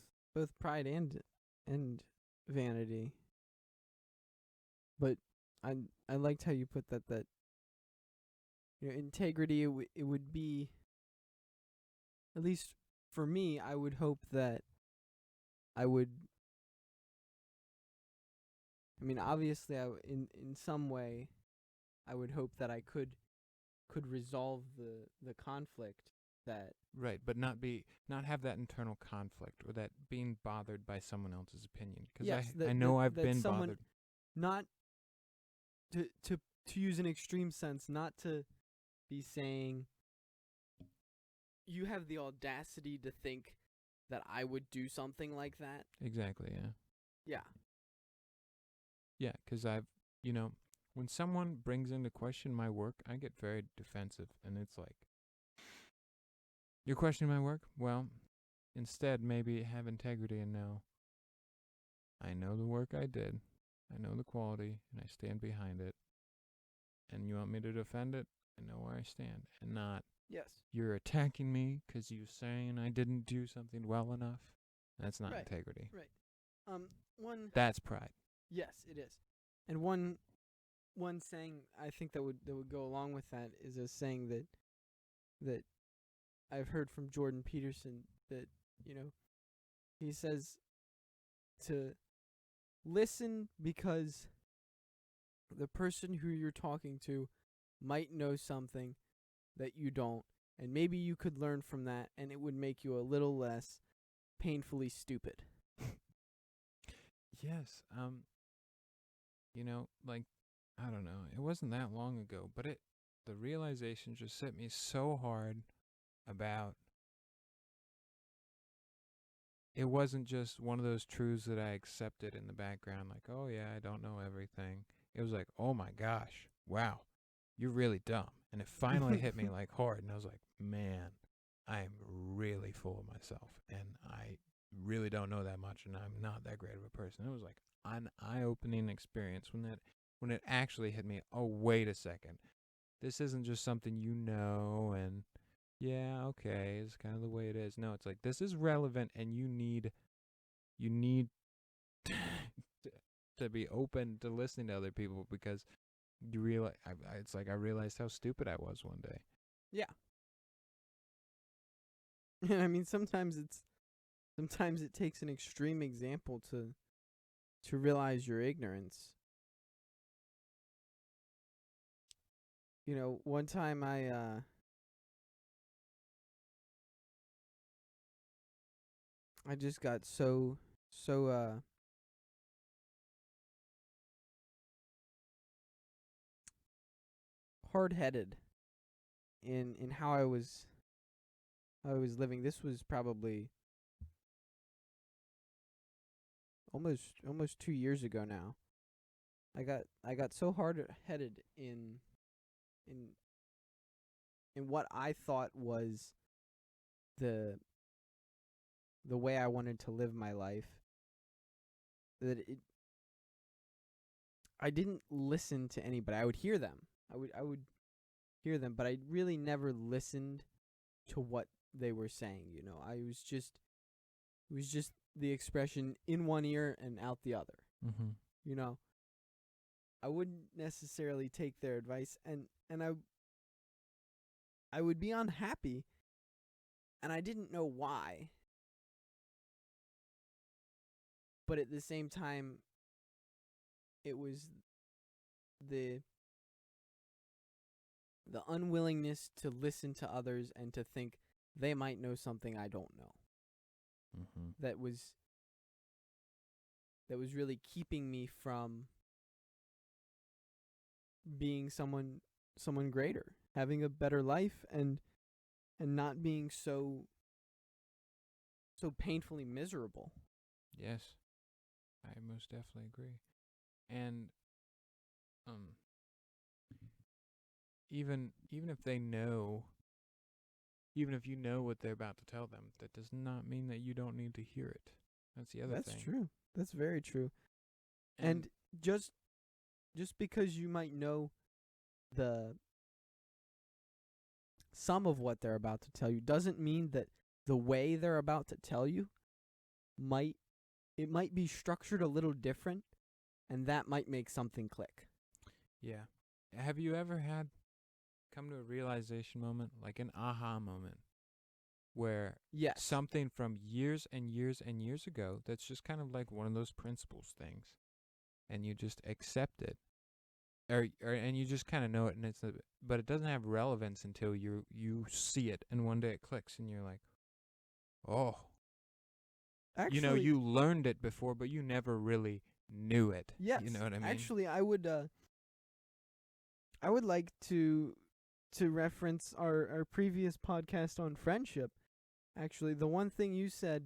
pride and vanity. But I liked how you put that integrity, it would be, at least for me, I would hope that I would, I mean, obviously, in some way, I would hope that I could resolve the conflict that. Right, but not have that internal conflict or that being bothered by someone else's opinion. Because Yes, I know I've been someone, bothered. Not to use an extreme sense, not to be saying, you have the audacity to think that I would do something like that. Exactly, yeah. Yeah. Yeah, because when someone brings into question my work, I get very defensive. And it's like, you're questioning my work? Well, instead maybe have integrity and know I know the work I did, I know the quality, and I stand behind it. And you want me to defend it? I know where I stand, and not Yes. you're attacking me because you're saying I didn't do something well enough. That's not Right. integrity. Right. One. That's pride. Yes, it is. And one saying I think that would go along with that is a saying that I've heard from Jordan Peterson that, he says to listen because the person who you're talking to might know something that you don't, and maybe you could learn from that and it would make you a little less painfully stupid. Yes. Like, I don't know. It wasn't that long ago, but the realization just hit me so hard about it wasn't just one of those truths that I accepted in the background, like, oh yeah, I don't know everything. It was like, oh my gosh, wow, you're really dumb. And it finally hit me like hard, and I was like, man, I'm really full of myself, and I really don't know that much, and I'm not that great of a person. It was like an eye-opening experience when it actually hit me. Oh, wait a second, this isn't just something and yeah, okay, it's kind of the way it is. No, it's like this is relevant, and you need to be open to listening to other people because you realize it's like I realized how stupid I was one day. Yeah. And I mean, sometimes it takes an extreme example to realize your ignorance. One time I just got so hard-headed in how I was living. This was probably almost 2 years ago now. I got so hard-headed in what I thought was the way I wanted to live my life that I didn't listen to anybody. I would hear them. I would hear them, but I really never listened to what they were saying. It was just the expression in one ear and out the other. Mm-hmm. I wouldn't necessarily take their advice, and I would be unhappy, and I didn't know why. But at the same time, it was the unwillingness to listen to others and to think they might know something I don't know. Mm-hmm. That was really keeping me from being someone greater, having a better life, and not being so painfully miserable. Yes, I most definitely agree. And even if they know, even if you know what they're about to tell them, that does not mean that you don't need to hear it. That's the other thing. That's true. That's very true. And just because you might know some of what they're about to tell you doesn't mean that the way they're about to tell you might be structured a little different, and that might make something click. Yeah. Have you ever come to a realization moment, like an aha moment, where yes, something from years and years and years ago that's just kind of like one of those principles things, and you just accept it, and you just kind of know it, and but it doesn't have relevance until you see it, and one day it clicks, and you're like, oh. Actually, you learned it before, but you never really knew it. Yes. You know what I mean? Actually, I would like to reference our previous podcast on friendship. Actually, the one thing you said,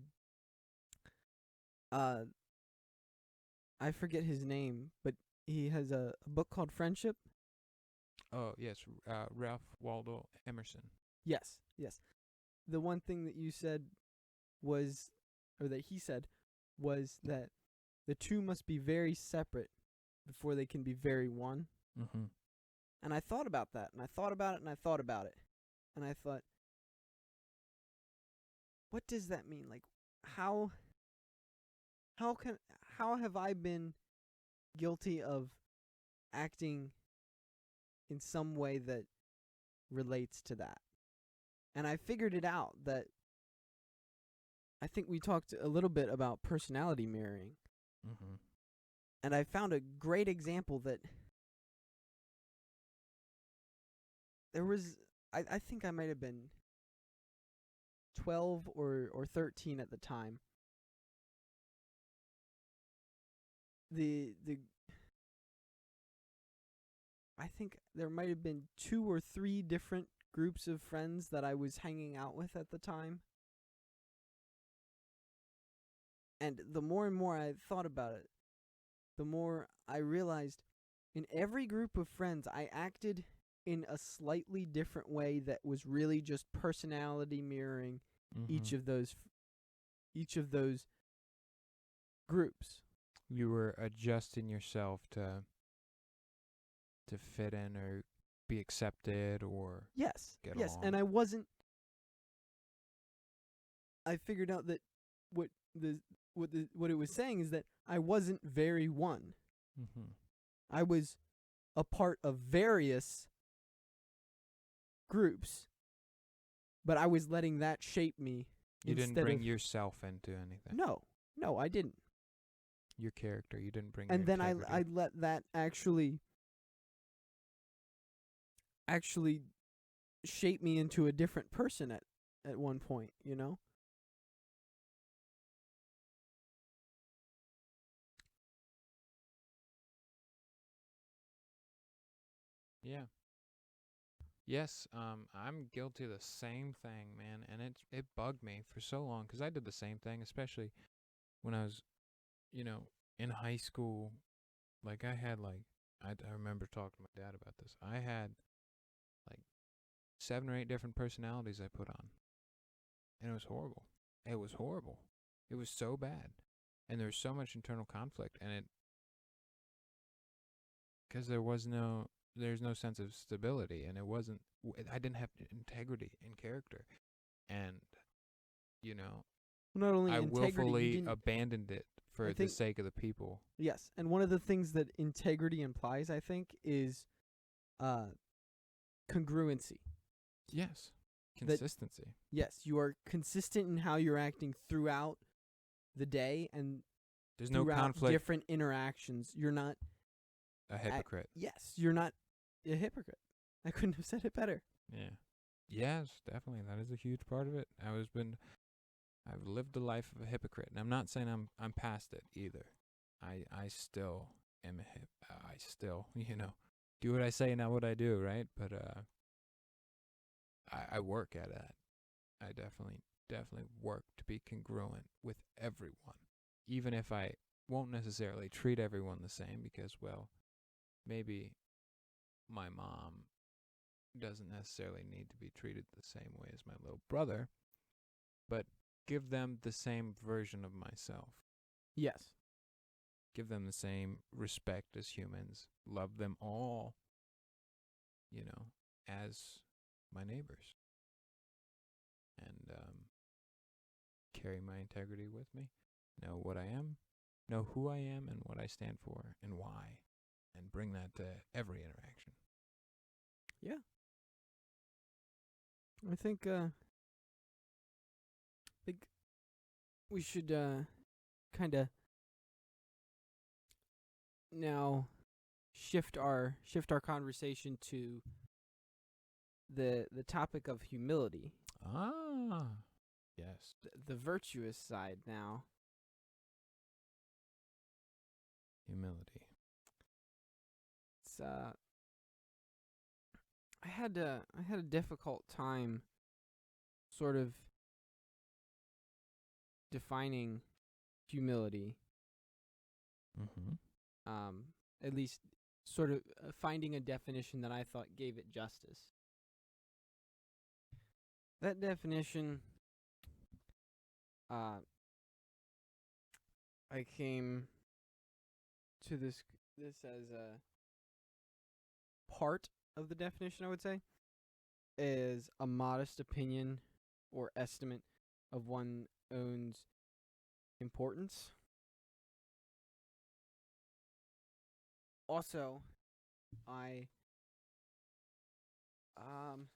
I forget his name, but he has a book called Friendship. Oh, yes, Ralph Waldo Emerson. Yes. The one thing that you said was, or that he said, was that the two must be very separate before they can be very one. Mm-hmm. And I thought about that, and I thought about it, and I thought about it. And I thought, what does that mean? Like, how have I been guilty of acting in some way that relates to that? And I figured it out, that I think we talked a little bit about personality mirroring. Mm-hmm. And I found a great example that there was, I think I might have been 12 or 13 at the time. I think there might have been 2 or 3 different groups of friends that I was hanging out with at the time. And the more and more I thought about it, the more I realized in every group of friends I acted in a slightly different way that was really just personality mirroring each of those groups. You were adjusting yourself to fit in or be accepted or Yes. get Yes, along. and I figured out that what it was saying is that I wasn't very one. Mm-hmm. I was a part of various groups, but I was letting that shape me. You didn't instead bring of, yourself into anything. No, I didn't. Your character. You didn't bring. And your then I integrity. let that actually shape me into a different person at one point, you know? Yeah. Yes, I'm guilty of the same thing, man, and it bugged me for so long because I did the same thing, especially when I was, in high school. Like I had I remember talking to my dad about this. I had like 7 or 8 different personalities I put on, and it was horrible. It was horrible. It was so bad, and there was so much internal conflict, and because there's no sense of stability, and I didn't have integrity in character, and Not only I integrity, you willfully didn't. abandoned it for the sake of the people. Yes, and one of the things that integrity implies, I think, is congruency. Yes, consistency. Yes, you are consistent in how you're acting throughout the day and There's no throughout conflict. different interactions. You're not A hypocrite. yes, you're not a hypocrite. I couldn't have said it better. Yeah. Yes, definitely. That is a huge part of it. I've lived the life of a hypocrite, and I'm not saying I'm past it either. I still am I still, do what I say, not what I do, right? But I work at that. I definitely work to be congruent with everyone, even if I won't necessarily treat everyone the same, because, well, maybe my mom doesn't necessarily need to be treated the same way as my little brother, but give them the same version of myself. Yes. Give them the same respect as humans. Love them all, as my neighbors. And carry my integrity with me. Know what I am, know who I am and what I stand for and why. And bring that to every interaction. Yeah. I think we should kind of now shift our conversation to the topic of humility. Ah, yes. The virtuous side now. Humility. It's I had a difficult time sort of defining humility. Mm-hmm. At least sort of finding a definition that I thought gave it justice. That definition uh, I came to this as a part of the definition, I would say, is a modest opinion or estimate of one's own importance. Also, I um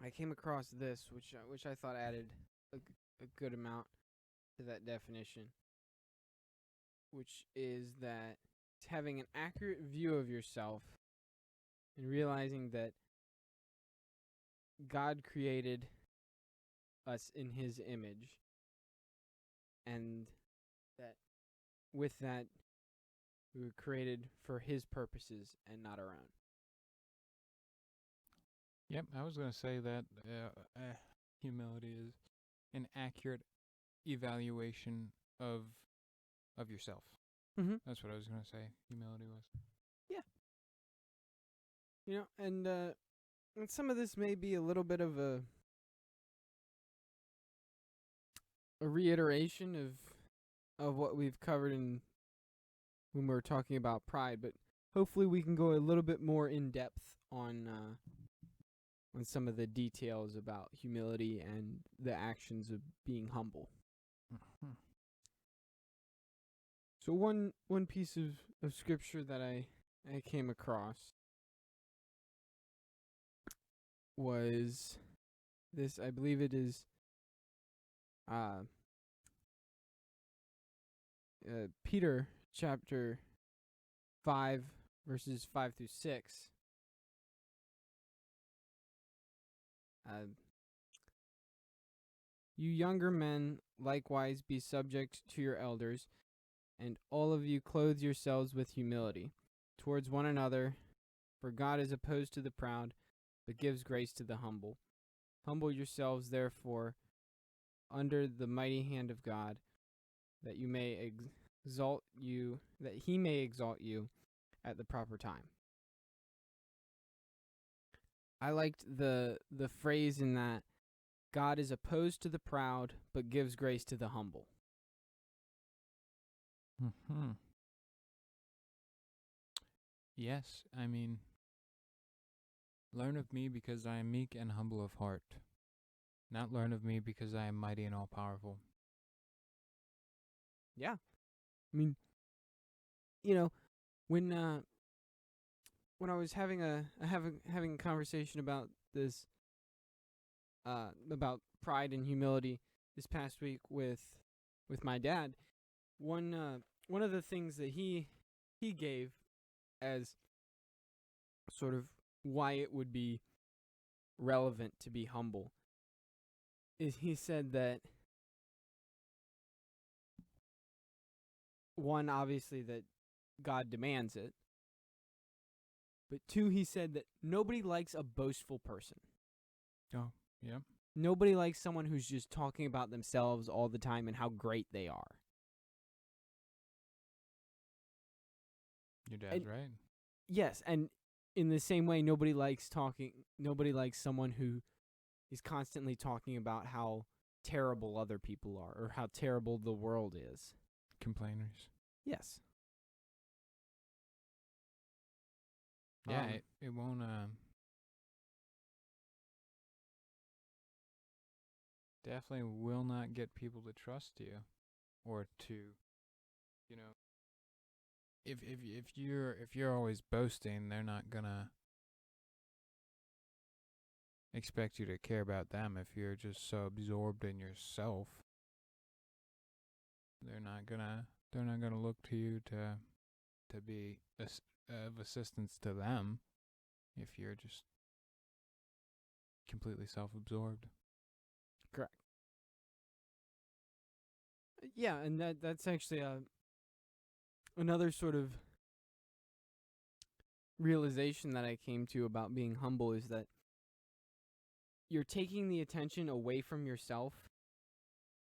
I came across this, which I thought added a good amount to that definition, which is that it's having an accurate view of yourself and realizing that God created us in His image, and that with that we were created for His purposes and not our own. Yep, I was going to say that humility is an accurate evaluation of yourself. Mm-hmm. That's what I was going to say. Humility was. And some of this may be a little bit of a reiteration of what we've covered in when we were talking about pride, but hopefully we can go a little bit more in depth on some of the details about humility and the actions of being humble. Mm-hmm. So one piece of scripture that I came across was this. I believe it is Peter chapter 5 verses 5 through 6. You younger men likewise be subject to your elders, and all of you clothe yourselves with humility towards one another, for God is opposed to the proud, but gives grace to the humble. Humble yourselves, therefore, under the mighty hand of God, that He may exalt you at the proper time. I liked the phrase in that God is opposed to the proud, but gives grace to the humble. Mm-hmm. Yes, I mean, learn of me because I am meek and humble of heart. Not learn of me because I am mighty and all-powerful. Yeah. I mean, when I was having a conversation about this, about pride and humility this past week with my dad, one of the things that he gave as sort of why it would be relevant to be humble is he said that one, obviously that God demands it, but two, he said that nobody likes a boastful person. Oh, yep. Nobody likes someone who's just talking about themselves all the time and how great they are. Your dad's right. Yes, and in the same way, nobody likes someone who is constantly talking about how terrible other people are or how terrible the world is. Complainers. Yes. Yeah, it won't definitely will not get people to trust you or to, you know, if you're always boasting, they're not gonna expect you to care about them. If you're just so absorbed in yourself, they're not gonna look to you to be of assistance to them if you're just completely self-absorbed. Correct. Yeah, and that's actually another sort of realization that I came to about being humble is that you're taking the attention away from yourself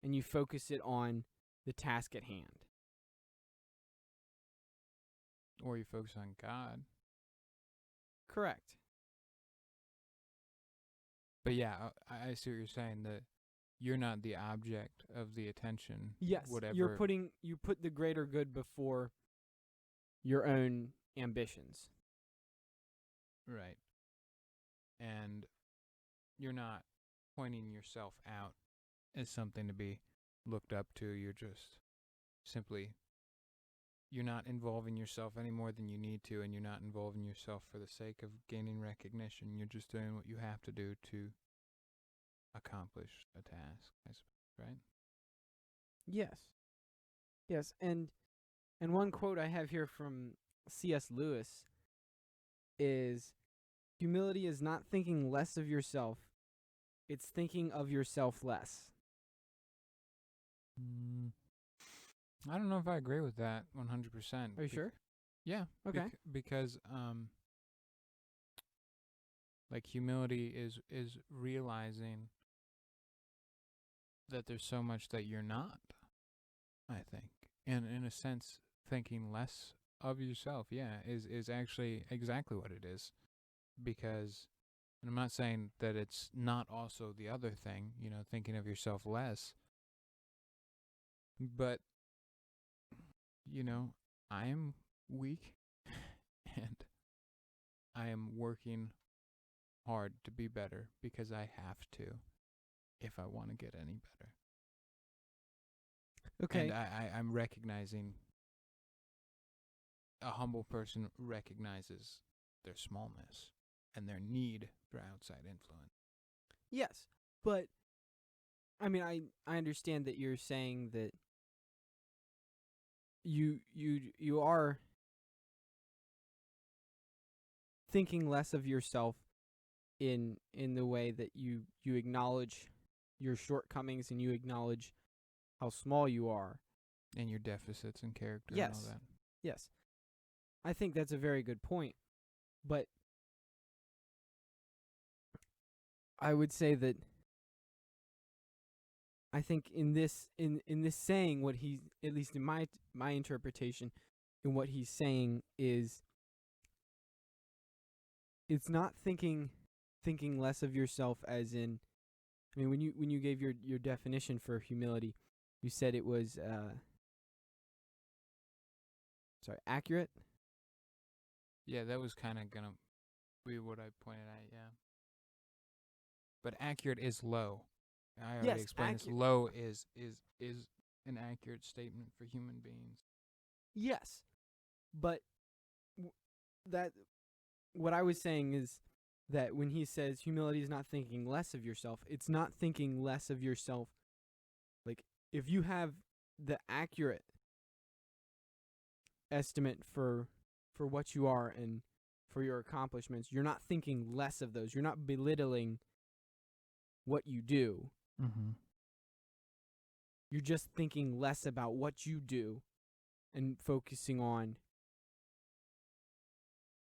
and you focus it on the task at hand. Or you focus on God. Correct. But yeah, I see what you're saying. That you're not the object of the attention. Yes, Whatever. you put the greater good before your own ambitions. Right. And you're not pointing yourself out as something to be looked up to. You're just simply, you're not involving yourself any more than you need to, and you're not involving yourself for the sake of gaining recognition. You're just doing what you have to do to accomplish a task, I suppose, right? Yes. Yes, and one quote I have here from C.S. Lewis is, humility is not thinking less of yourself, it's thinking of yourself less. I don't know if I agree with that 100%. Are you sure? Yeah. Okay. Because like humility is realizing that there's so much that you're not, I think. And in a sense, thinking less of yourself, is actually exactly what it is. Because, and I'm not saying that it's not also the other thing, thinking of yourself less, but, I am weak and I am working hard to be better because I have to if I want to get any better. Okay. And I'm recognizing, a humble person recognizes their smallness and their need for outside influence. Yes, but I mean, I understand that you're saying that you are thinking less of yourself in the way that you acknowledge your shortcomings and you acknowledge how small you are And your deficits in character Yes. and all that. Yes. I think that's a very good point. But I would say that I think in this saying, what he's, at least in my interpretation, in what he's saying is, it's not thinking less of yourself, as in, I mean, when you gave your definition for humility, you said it was accurate. Yeah, that was kind of going to be what I pointed at, yeah. But accurate is low. I already Yes, explained this. accurate. Low is an accurate statement for human beings. Yes, but that what I was saying is that when he says humility is not thinking less of yourself, it's not thinking less of yourself. Like, if you have the accurate estimate for what you are and for your accomplishments, you're not thinking less of those. You're not belittling what you do. Mm-hmm. You're just thinking less about what you do and focusing on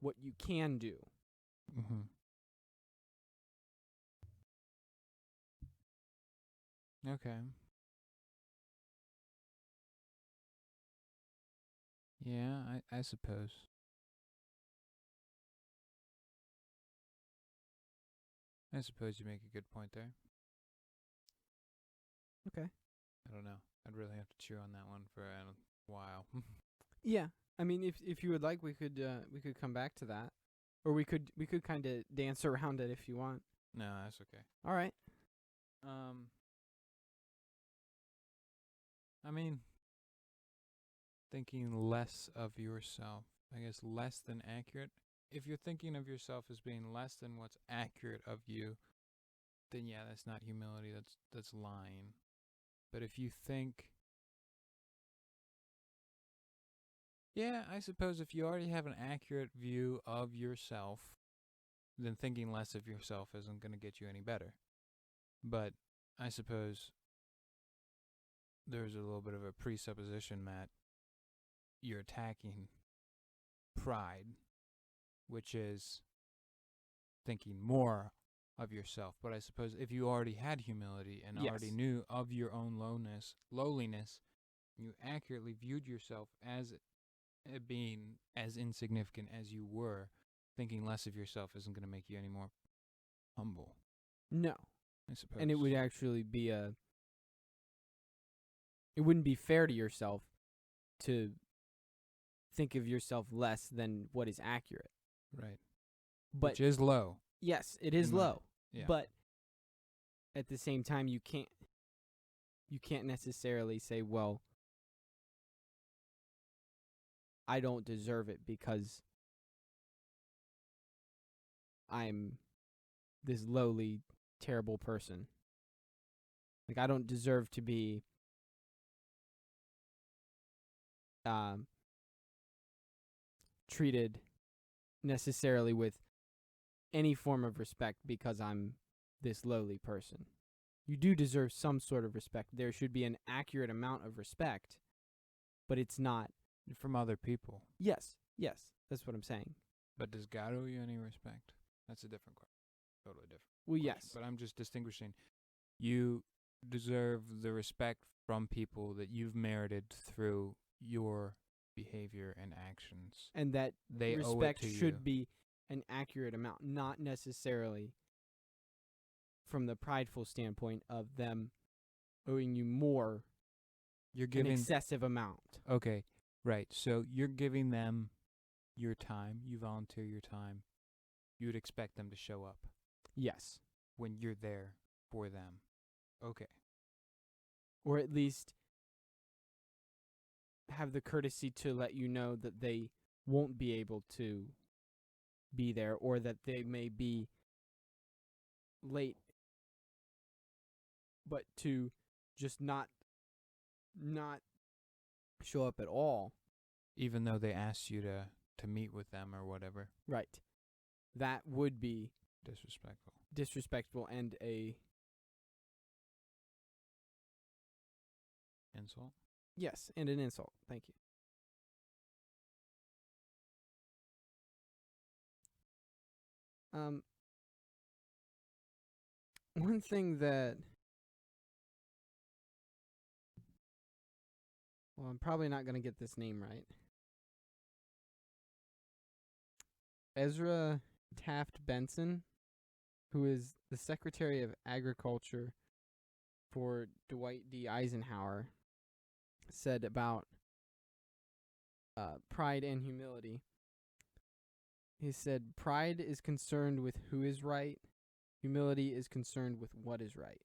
what you can do. Mm-hmm. Okay. Yeah, I suppose. I suppose you make a good point there. Okay. I don't know. I'd really have to chew on that one for a while. Yeah. I mean, if you would like, we could come back to that, or we could kind of dance around it if you want. No, that's okay. All right. I mean, thinking less of yourself, I guess less than accurate. If you're thinking of yourself as being less than what's accurate of you, then yeah, that's not humility, that's lying. But if you think, yeah, I suppose if you already have an accurate view of yourself, then thinking less of yourself isn't going to get you any better. But I suppose there's a little bit of a presupposition that you're attacking pride, which is thinking more of yourself. But I suppose if you already had humility and Yes. already knew of your own lowliness, you accurately viewed yourself as being as insignificant as you were, thinking less of yourself isn't going to make you any more humble. No. I suppose. And it would actually be it wouldn't be fair to yourself to think of yourself less than what is accurate. Right. But Which is low. yes, it is in my- low. Yeah. But at the same time you can't necessarily say, well, I don't deserve it because I'm this lowly, terrible person. Like, I don't deserve to be treated necessarily with any form of respect because I'm this lowly person. You do deserve some sort of respect. There should be an accurate amount of respect, but it's not. From other people. Yes, that's what I'm saying. But does God owe you any respect? That's a different question. Totally different. Well, question. yes. But I'm just distinguishing. You deserve the respect from people that you've merited through your behavior and actions. And that They owe it respect to should you. be an accurate amount, not necessarily from the prideful standpoint of them owing you more, You're an giving excessive amount. Okay, right. So you're giving them your time. You volunteer your time. You would expect them to show up Yes. when you're there for them. Okay. Or at least have the courtesy to let you know that they won't be able to be there, or that they may be late, but to just not show up at all. Even though they asked you to meet with them or whatever. Right. That would be Disrespectful. disrespectful and a Insult. yes, and an insult. Thank you. One thing that, well, I'm probably not going to get this name right. Ezra Taft Benson, who is the Secretary of Agriculture for Dwight D. Eisenhower, said about pride and humility. He said, "Pride is concerned with who is right. Humility is concerned with what is right."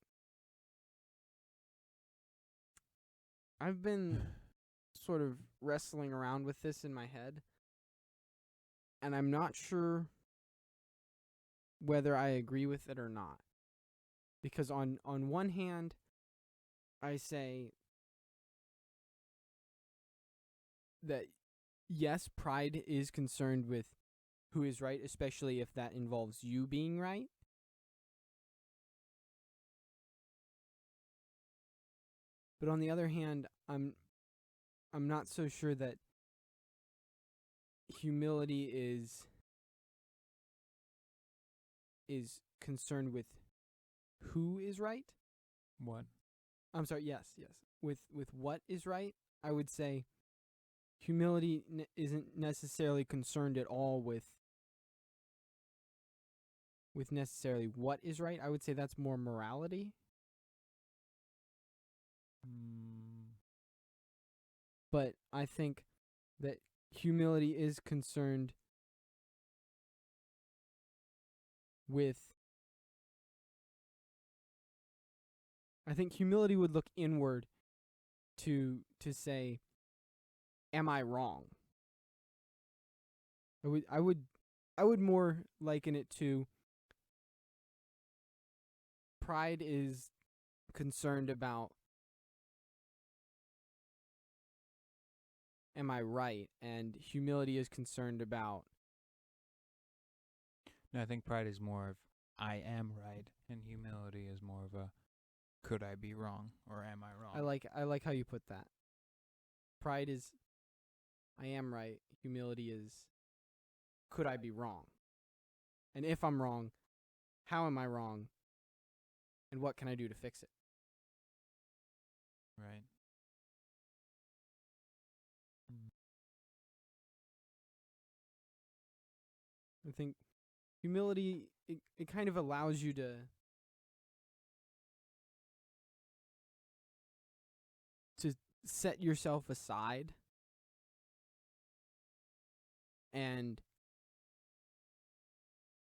I've been sort of wrestling around with this in my head, and I'm not sure whether I agree with it or not. Because on one hand, I say that yes, pride is concerned with who is right, especially if that involves you being right. But on the other hand, I'm not so sure that humility is concerned with who is right. What? I'm sorry, yes. With what is right, I would say humility isn't necessarily concerned at all with necessarily what is right. I would say that's more morality. But I think that humility is concerned with, I think humility would look inward to say, am I wrong? I would more liken it to pride is concerned about, am I right? And humility is concerned about, No, I think pride is more of I am right, and humility is more of a could I be wrong or am I wrong? I like how you put that. Pride is I am right. Humility is could I be wrong? And if I'm wrong, how am I wrong? And what can I do to fix it? Right. I think humility, it kind of allows you to set yourself aside and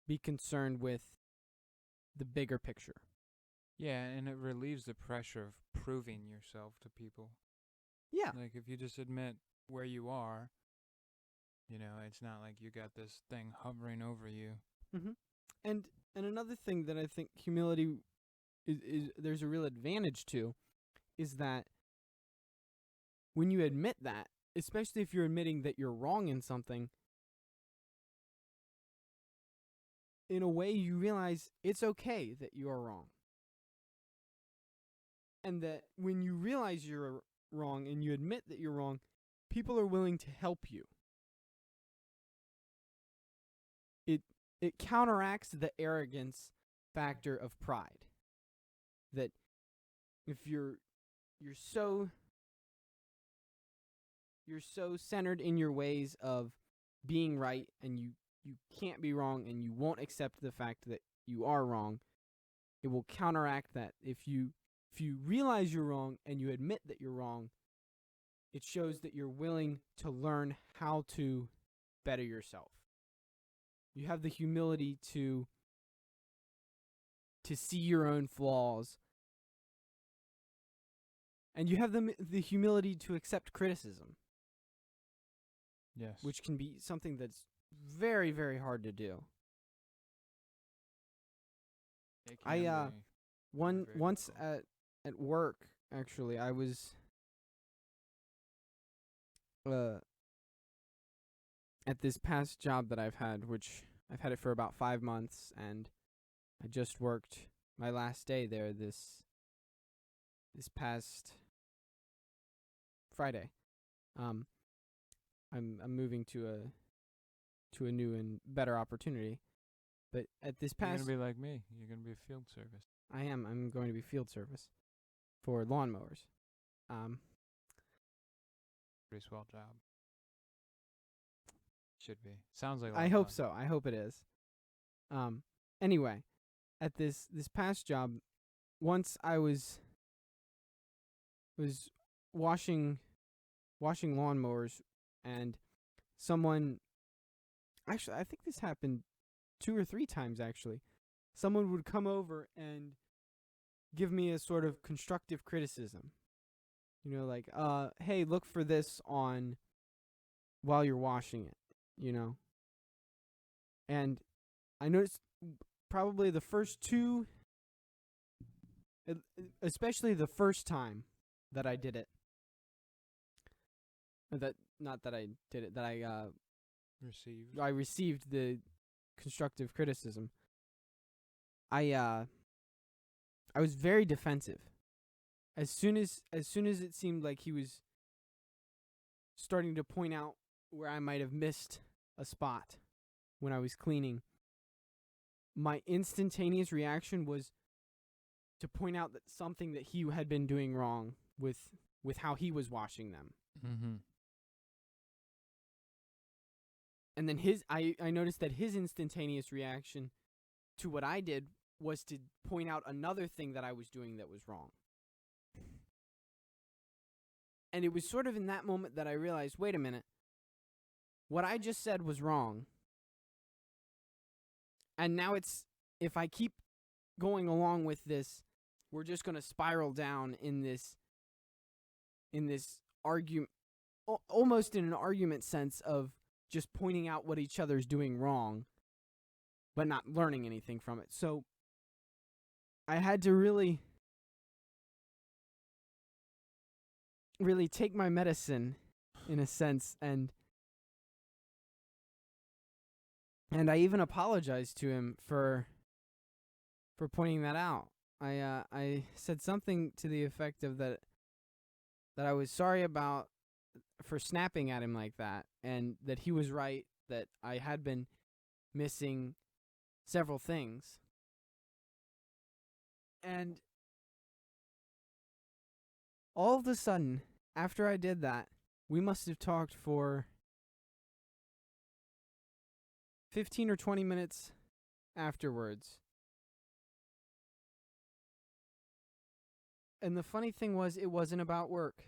be concerned with the bigger picture. Yeah, and it relieves the pressure of proving yourself to people. Yeah. Like, if you just admit where you are, it's not like you got this thing hovering over you. Mm-hmm. And another thing that I think humility is there's a real advantage to is that when you admit that, especially if you're admitting that you're wrong in something, in a way you realize it's okay that you are wrong. And that when you realize you're wrong and you admit that you're wrong, people are willing to help you. It counteracts the arrogance factor of pride. That if you're so centered in your ways of being right, and you can't be wrong, and you won't accept the fact that you are wrong, it will counteract that. If you realize you're wrong and you admit that you're wrong, it shows that you're willing to learn how to better yourself. You have the humility to see your own flaws. And you have the humility to accept criticism. Yes. Which can be something that's very, very hard to do. Once at work, actually, I was at this past job that I've had, which I've had it for about 5 months, and I just worked my last day there this past Friday. I'm moving to a new and better opportunity, but at this past, you're gonna be like me. You're gonna be field service. I am. I'm going to be field service for lawnmowers. Pretty swell job. Should be. Sounds like. I hope so. I hope it is. Anyway, at this past job, once I was washing lawnmowers, and someone, actually, I think this happened 2 or 3 times actually. Someone would come over and give me a sort of constructive criticism. Like, hey, look for this on while you're washing it, And I noticed probably the first 2, especially the first time that I did it. Not that I did it, that I received the constructive criticism. I was very defensive. As soon as it seemed like he was starting to point out where I might have missed a spot when I was cleaning, my instantaneous reaction was to point out that something that he had been doing wrong with how he was washing them. Mm-hmm. And then I noticed that his instantaneous reaction to what I did was to point out another thing that I was doing that was wrong. And it was sort of in that moment that I realized, wait a minute, what I just said was wrong. And now if I keep going along with this, we're just going to spiral down in this argument, almost in an argument sense of just pointing out what each other's doing wrong, but not learning anything from it. So I had to really take my medicine, in a sense, and I even apologized to him for pointing that out. I said something to the effect of that I was sorry for snapping at him like that, and that he was right, that I had been missing several things. And all of a sudden, after I did that, we must have talked for 15 or 20 minutes afterwards. And the funny thing was, it wasn't about work.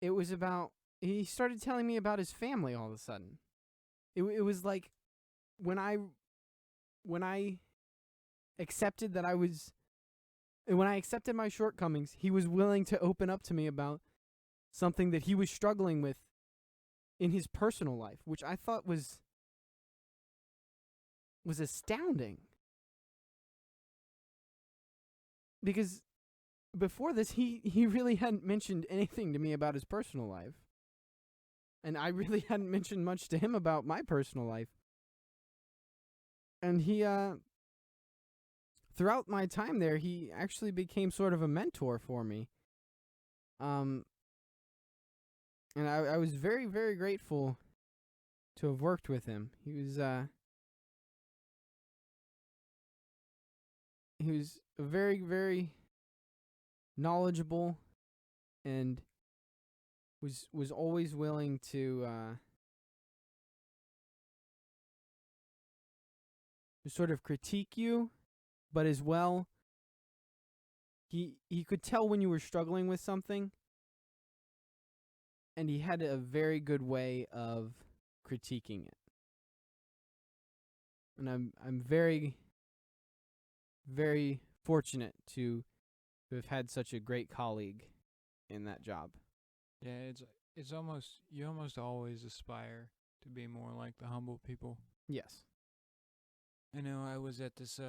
it was about, he started telling me about his family all of a sudden. It was like when I accepted that I was, when I accepted my shortcomings, he was willing to open up to me about something that he was struggling with in his personal life, which I thought was astounding. Because before this, he really hadn't mentioned anything to me about his personal life. And I really hadn't mentioned much to him about my personal life. And he, throughout my time there, he actually became sort of a mentor for me. And I was very, very grateful to have worked with him. He was very, very knowledgeable, and was always willing to sort of critique you, but as well, he could tell when you were struggling with something, and he had a very good way of critiquing it. And I'm very, very fortunate to have had such a great colleague in that job. Yeah, it's almost, you almost always aspire to be more like the humble people. Yes. I know I was at this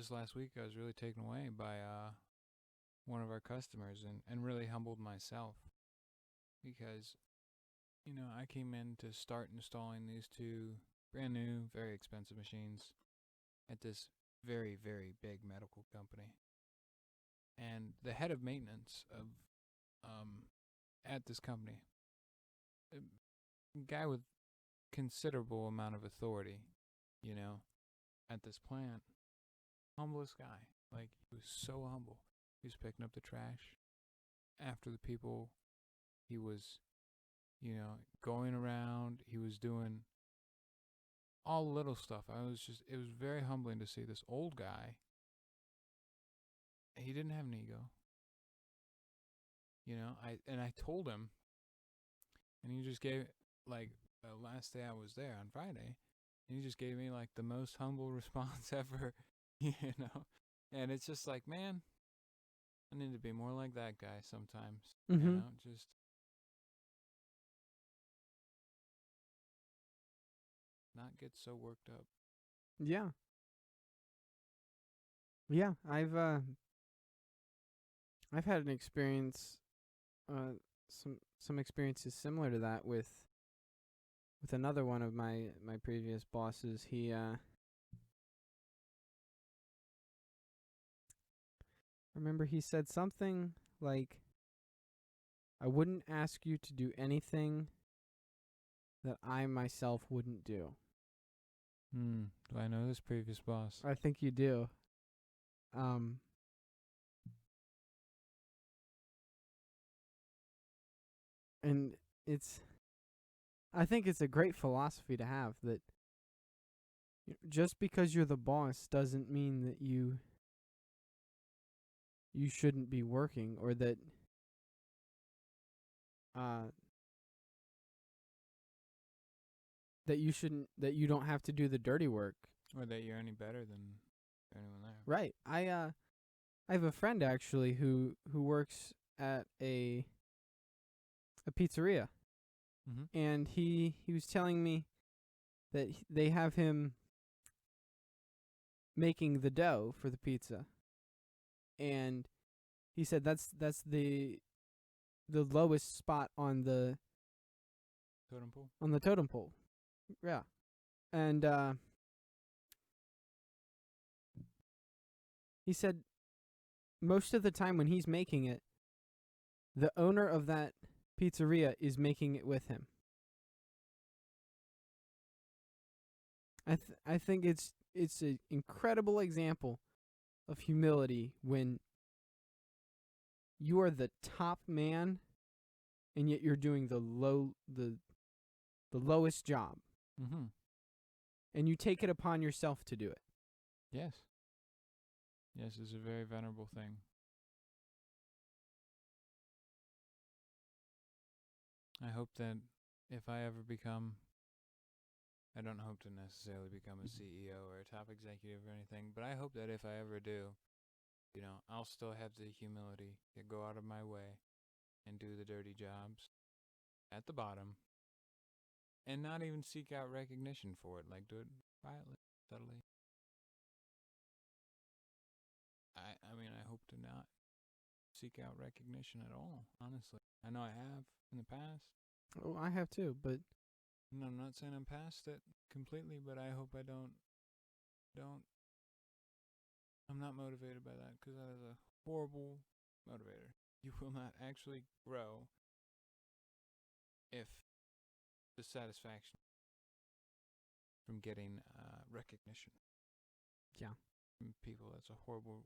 last week. I was really taken away by one of our customers, and really humbled myself, because I came in to start installing these two brand new, very expensive machines at this very, very big medical company. And the head of maintenance of at this company, a guy with considerable amount of authority, at this plant, humblest guy. Like, he was so humble. He was picking up the trash after the people. He was, going around. He was doing all little stuff. It was very humbling to see this old guy. He didn't have an ego. I told him, and he just gave, like, the last day I was there on Friday, and he just gave me, like, the most humble response ever, and it's just like, man, I need to be more like that guy sometimes, just not get so worked up. Yeah. Yeah, I've had an experience, some experiences similar to that with another one of my previous bosses. He I remember he said something like, "I wouldn't ask you to do anything that I myself wouldn't do." Do I know this previous boss? I think you do. And I think it's a great philosophy to have, that just because you're the boss doesn't mean that you shouldn't be working, or that that you don't have to do the dirty work, or that you're any better than anyone there. Right. I have a friend actually who works at a pizzeria. Mm-hmm. And he was telling me that they have him making the dough for the pizza. And he said that's the lowest spot on the totem pole. On the totem pole. Yeah. And he said most of the time when he's making it, the owner of that pizzeria is making it with him. I think it's an incredible example of humility when you are the top man and yet you're doing the lowest job. Mm-hmm. And you take it upon yourself to do it. Yes. Yes, it's a very venerable thing. I hope that if I ever become, I don't hope to necessarily become a CEO or a top executive or anything, but I hope that if I ever do, I'll still have the humility to go out of my way and do the dirty jobs at the bottom and not even seek out recognition for it. Like, do it quietly, subtly. I mean, I hope to not seek out recognition at all, honestly. I know I have in the past. Oh, I have too, but No, I'm not saying I'm past it completely, but I hope I don't. I'm not motivated by that because that is a horrible motivator. You will not actually grow if the satisfaction from getting recognition. Yeah. From people, that's a horrible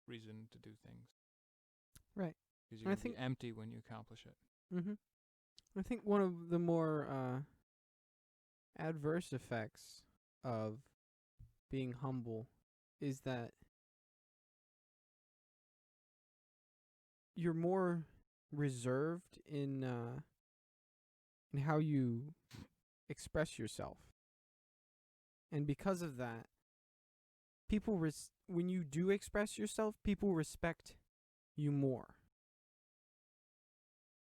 reason to do things. Right. Because you're going to be empty when you accomplish it. Mm-hmm. I think one of the more adverse effects of being humble is that you're more reserved in how you express yourself, and because of that, people when you do express yourself, people respect you more.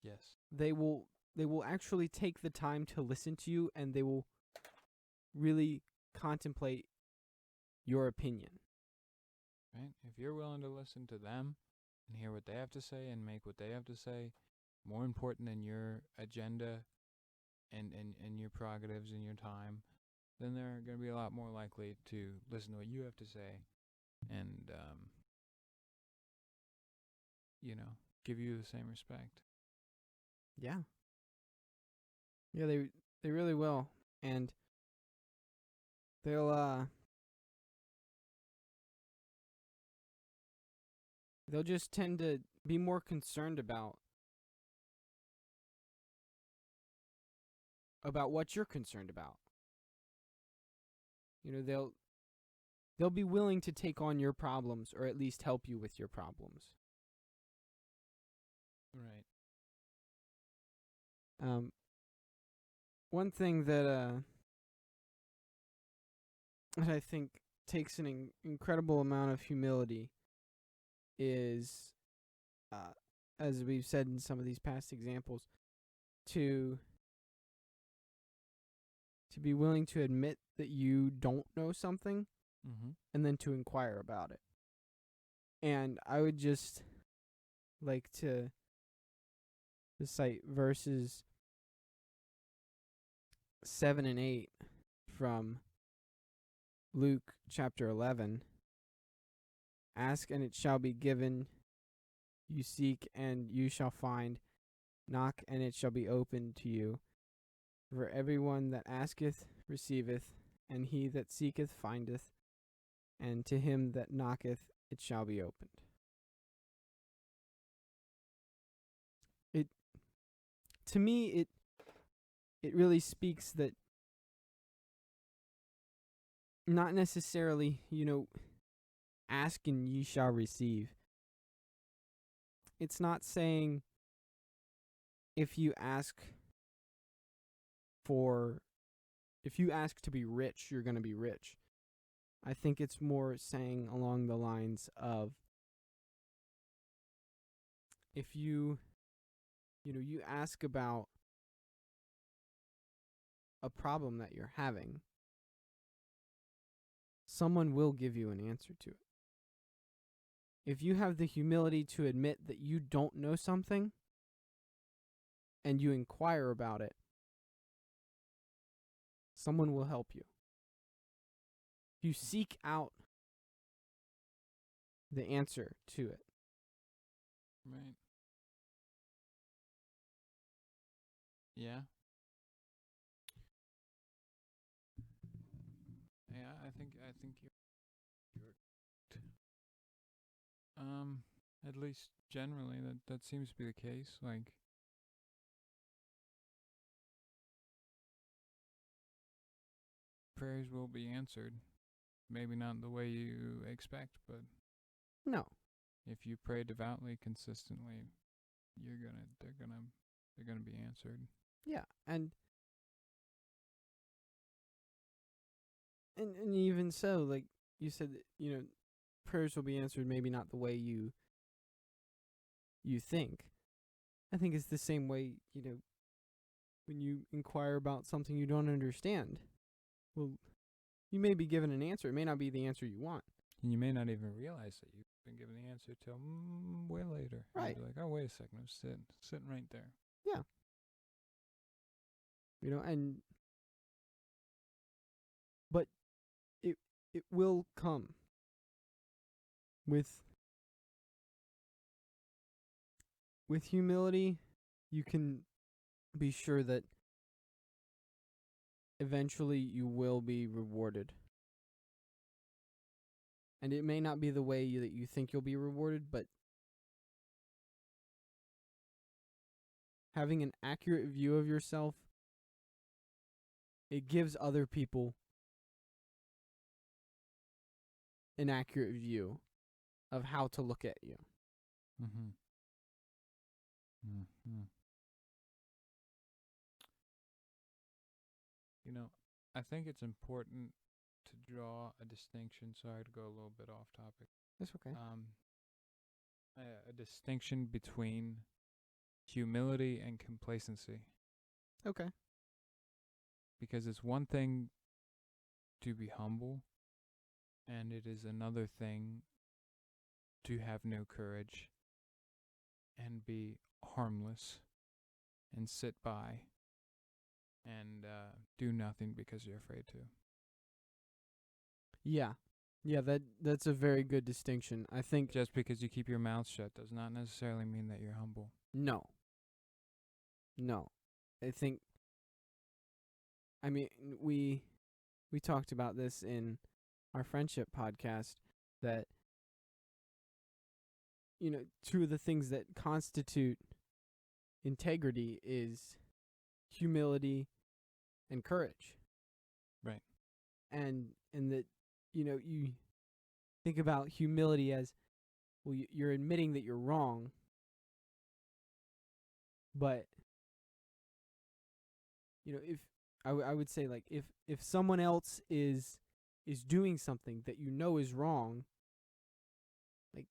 Yes. They will actually take the time to listen to you, and they will really contemplate your opinion. Right? If you're willing to listen to them and hear what they have to say and make what they have to say more important than your agenda and your prerogatives and your time, then they're going to be a lot more likely to listen to what you have to say and, give you the same respect. Yeah. Yeah, they really will. And they'll just tend to be more concerned about what you're concerned about. They'll be willing to take on your problems, or at least help you with your problems. Right. One thing that I think takes an incredible amount of humility is, as we've said in some of these past examples, to be willing to admit that you don't know something, and then to inquire about it. And I would just like to cite verses 7 and 8 from Luke chapter 11. Ask and it shall be given. You seek and you shall find. Knock and it shall be opened to you. For everyone that asketh receiveth, and he that seeketh findeth, and to him that knocketh it shall be opened. To me, it really speaks that not necessarily, ask and ye shall receive. It's not saying if you ask to be rich, you're going to be rich. I think it's more saying along the lines of, if you ask about a problem that you're having, someone will give you an answer to it. If you have the humility to admit that you don't know something and you inquire about it, someone will help you. If you seek out the answer to it. Right. Yeah. Yeah, I think you're at least generally that seems to be the case. Like, prayers will be answered. Maybe not the way you expect, but no. If you pray devoutly consistently, they're gonna they're going to be answered. Yeah, and even so, like you said, prayers will be answered. Maybe not the way you think. I think it's the same way, when you inquire about something you don't understand. Well, you may be given an answer. It may not be the answer you want. And you may not even realize that you've been given the answer till way later. Right. You'll be like, oh, wait a second, I'm sitting right there. Yeah. But it will come with humility. You can be sure that eventually you will be rewarded. And it may not be the way that you think you'll be rewarded, but having an accurate view of yourself, it gives other people an accurate view of how to look at you. Mm-hmm. Mm-hmm. I think it's important to draw a distinction. Sorry to go a little bit off topic. That's okay. A distinction between humility and complacency. Okay. Because it's one thing to be humble, and it is another thing to have no courage and be harmless and sit by and do nothing because you're afraid to. Yeah, that's a very good distinction. I think Just because you keep your mouth shut does not necessarily mean that you're humble. no. I think, we talked about this in our friendship podcast, that two of the things that constitute integrity is humility and courage. Right. And that you think about humility as, well, you're admitting that you're wrong, but if I would say, like, if someone else is doing something that is wrong, like,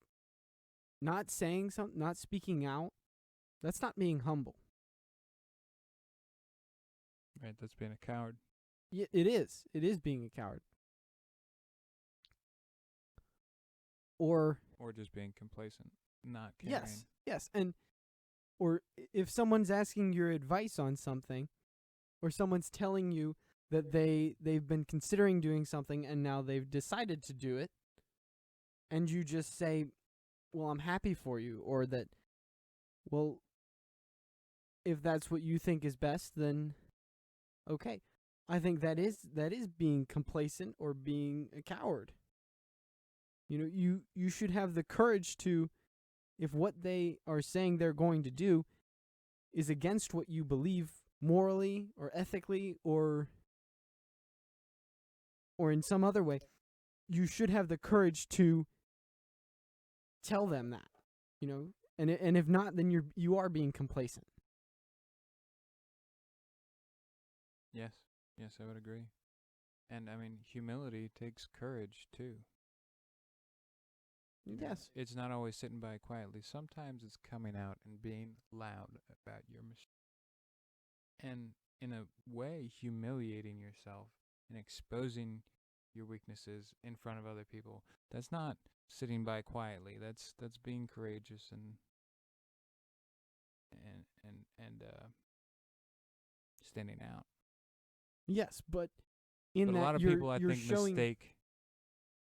not saying something, not speaking out, that's not being humble. Right, that's being a coward. Yeah, it is. It is being a coward. Or just being complacent, not caring. Yes, and or if someone's asking your advice on something, or someone's telling you that they've been considering doing something and now they've decided to do it, and you just say, well, I'm happy for you, or that, well, if that's what you think is best, then okay. I think that is being complacent or being a coward. You should have the courage to, if what they are saying they're going to do is against what you believe morally or ethically or in some other way, you should have the courage to tell them that, and if not, then you are being complacent. Yes, I would agree. And humility takes courage too. Yes. It's not always sitting by quietly. Sometimes it's coming out and being loud about your mistake. And in a way, humiliating yourself and exposing your weaknesses in front of other people. That's not sitting by quietly. That's being courageous and standing out. Yes, but a lot of people, I think, mistake.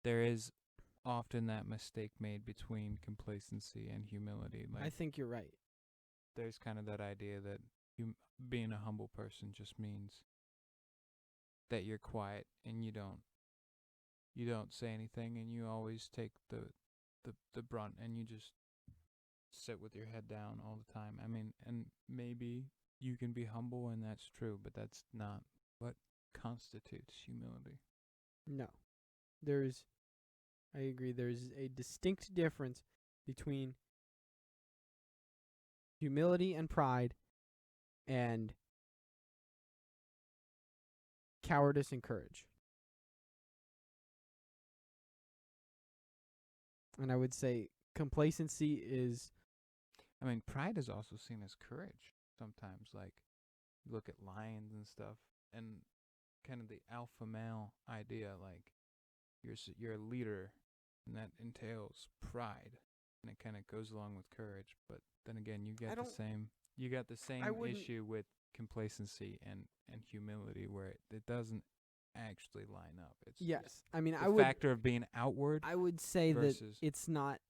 There is often that mistake made between complacency and humility. I think you're right. There's kind of that idea that being a humble person just means that you're quiet and you don't say anything, and you always take the brunt, and you just sit with your head down all the time. And maybe you can be humble, and that's true, but that's not what constitutes humility. No. I agree, there's a distinct difference between humility and pride, and cowardice and courage. And I would say complacency is I mean, pride is also seen as courage sometimes. Like, you look at lions and stuff, and kind of the alpha male idea, like, you're a leader, and that entails pride, and it kind of goes along with courage. But then again, you got the same issue with complacency and humility, where it doesn't actually line up. It's yes. I mean, the factor of being outward. I would say that versus it's not.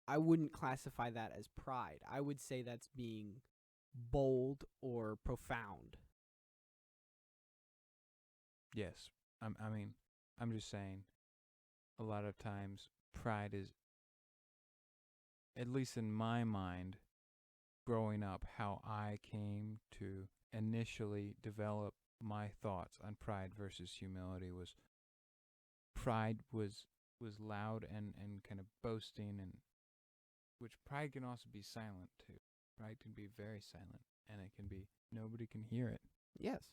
I wouldn't classify that as pride. I would say that's being bold or profound. Yes. I mean, I'm just saying, a lot of times pride is, at least in my mind, growing up, how I came to initially develop my thoughts on pride versus humility was pride was loud and kind of boasting, and which pride can also be silent too. Pride can be very silent, and it can be nobody can hear it. Yes.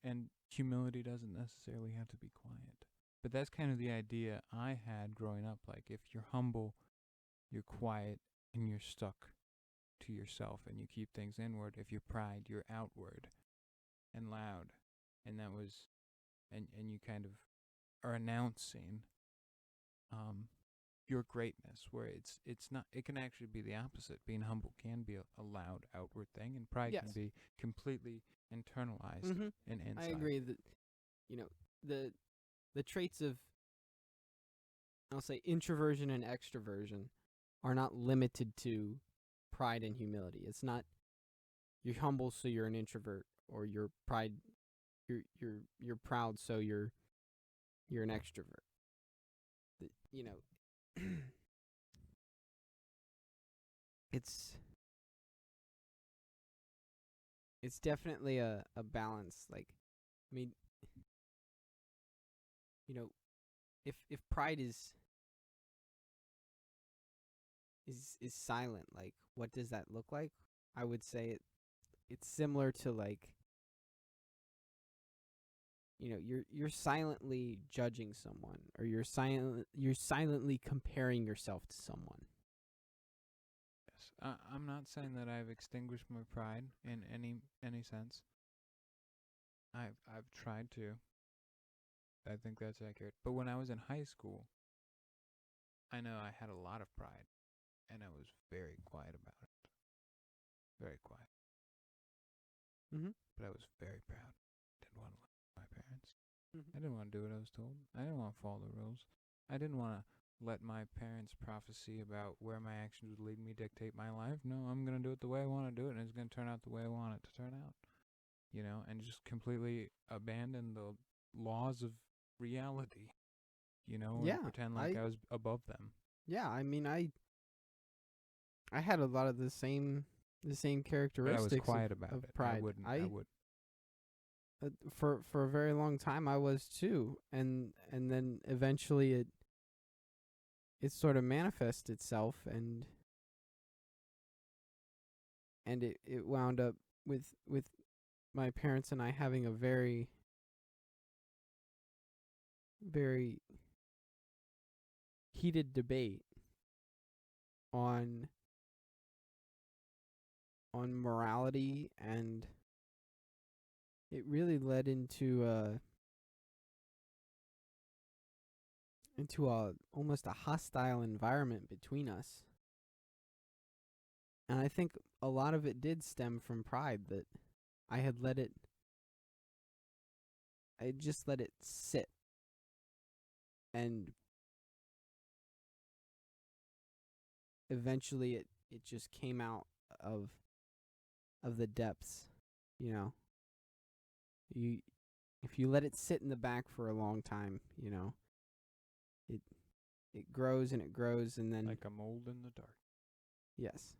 And humility doesn't necessarily have to be quiet. But that's kind of the idea I had growing up. Like, if you're humble, you're quiet, and you're stuck to yourself, and you keep things inward. If you're pride, you're outward and loud. And that was, and you kind of are announcing your greatness, where it's not, it can actually be the opposite. Being humble can be a loud outward thing, and pride can be completely internalized and inside. I agree that the traits of, I'll say, introversion and extroversion are not limited to pride and humility. It's not you're humble so you're an introvert, or you're proud so you're an extrovert. It's definitely a balance. Like, I mean, if pride is silent, like, what does that look like? I would say it's similar to, like, you're silently judging someone, or you're silently comparing yourself to someone. Yes, I'm not saying that I've extinguished my pride in any sense. I've tried to. I think that's accurate. But when I was in high school, I know I had a lot of pride, and I was very quiet about it. Very quiet. But I was very proud. Didn't want to listen to my parents. I didn't want to do what I was told. I didn't want to follow the rules. I didn't want to let my parents' prophecy about where my actions would lead me dictate my life. No, I'm going to do it the way I want to do it, and it's going to turn out the way I want it to turn out. And just completely abandon the laws of reality, and pretend like I was above them. Yeah, I mean, I had a lot of the same characteristics. But I was quiet about of it. Pride. I would. For a very long time, I was too, and then eventually it sort of manifests itself, and it wound up with my parents and I having a very, very heated debate on morality, and it really led into almost a hostile environment between us. And I think a lot of it did stem from pride, that I had just let it sit, and eventually it just came out of the depths. If you let it sit in the back for a long time, it grows and it grows, and then, like a mold in the dark. Yes.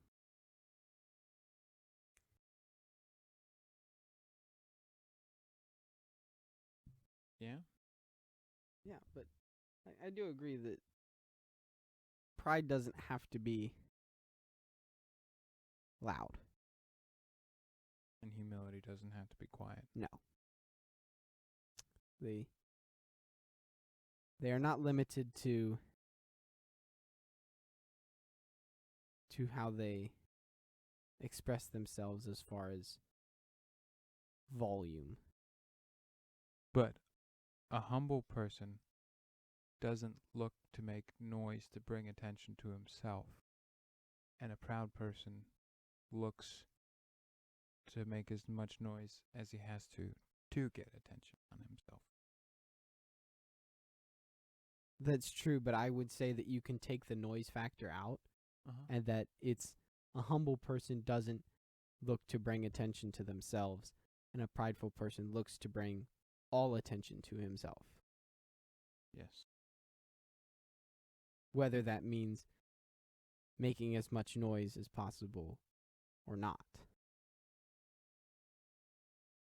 Yeah? Yeah, but I do agree that pride doesn't have to be loud. And humility doesn't have to be quiet. No. They are not limited to how they express themselves as far as volume. But a humble person doesn't look to make noise to bring attention to himself. And a proud person looks to make as much noise as he has to get attention on himself. That's true, but I would say that you can take the noise factor out, and that it's a humble person doesn't look to bring attention to themselves, and a prideful person looks to bring all attention to himself. Yes. Whether that means making as much noise as possible or not.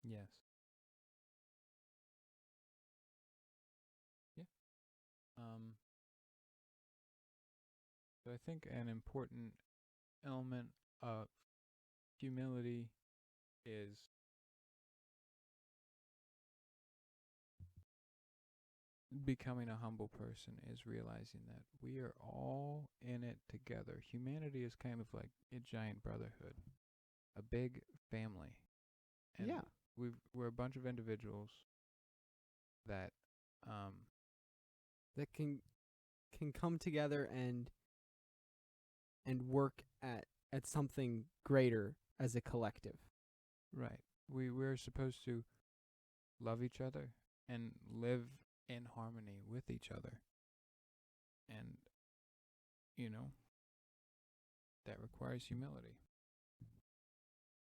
Yes. Yeah. So I think an important element of humility is becoming a humble person, is realizing that we are all in it together. Humanity is kind of like a giant brotherhood, a big family. And Yeah. we're a bunch of individuals that That can come together and work at something greater as a collective. right. We're supposed to love each other and live in harmony with each other. And that requires humility.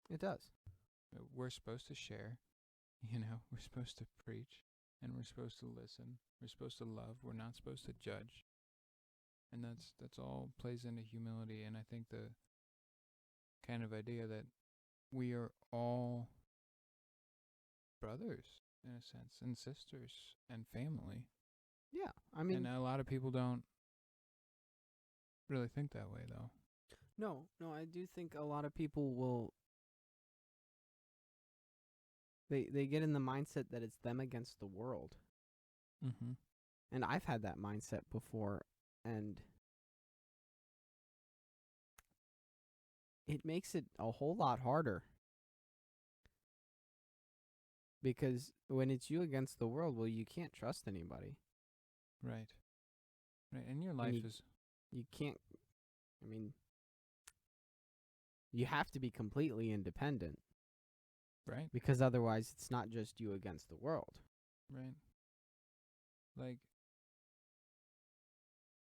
It does. We're supposed to share, we're supposed to preach, and we're supposed to listen. We're supposed to love. We're not supposed to judge. And that's all plays into humility. And I think the kind of idea that we are all brothers, in a sense, and sisters and family. Yeah. I mean, and a lot of people don't really think that way, though. no, I do think a lot of people will. They get in the mindset that it's them against the world. Mm-hmm. And I've had that mindset before, and it makes it a whole lot harder. Because when it's you against the world, well, you can't trust anybody. Right. Right. And your life is... You can't... I mean... You have to be completely independent. Right. Because otherwise, it's not just you against the world. Right. Like,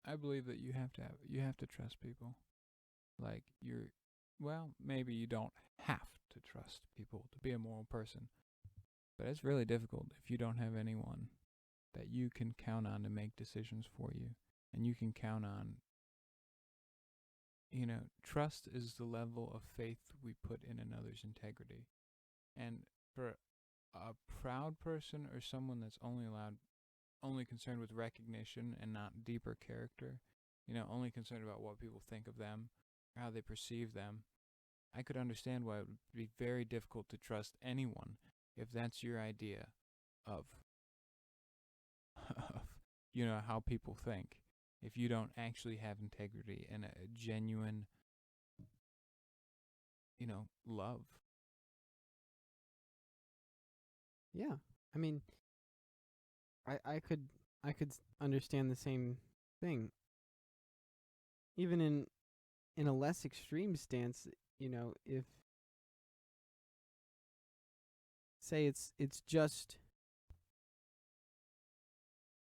I believe that you have to trust people. Like, maybe you don't have to trust people to be a moral person. But it's really difficult if you don't have anyone that you can count on to make decisions for you. And you can count on, trust is the level of faith we put in another's integrity. And for a proud person or someone that's only concerned with recognition and not deeper character, only concerned about what people think of them, or how they perceive them, I could understand why it would be very difficult to trust anyone if that's your idea of how people think. If you don't actually have integrity and a genuine, love. Yeah. I mean, I could understand the same thing. Even in a less extreme stance, if say it's just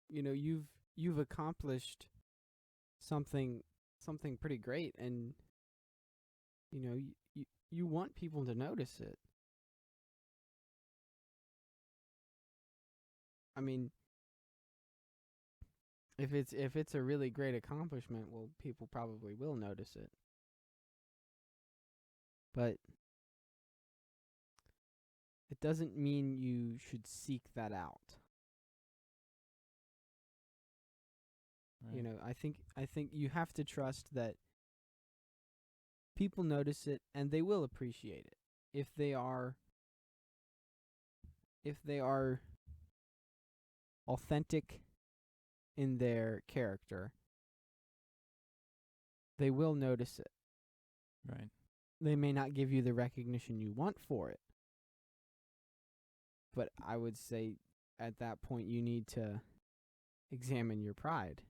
you've accomplished something pretty great, and you want people to notice it. I mean, if it's a really great accomplishment, well, people probably will notice it. But it doesn't mean you should seek that out. Right. I think you have to trust that people notice it and they will appreciate it. if they are authentic in their character, they will notice it. Right. They may not give you the recognition you want for it, but I would say at that point you need to examine your pride.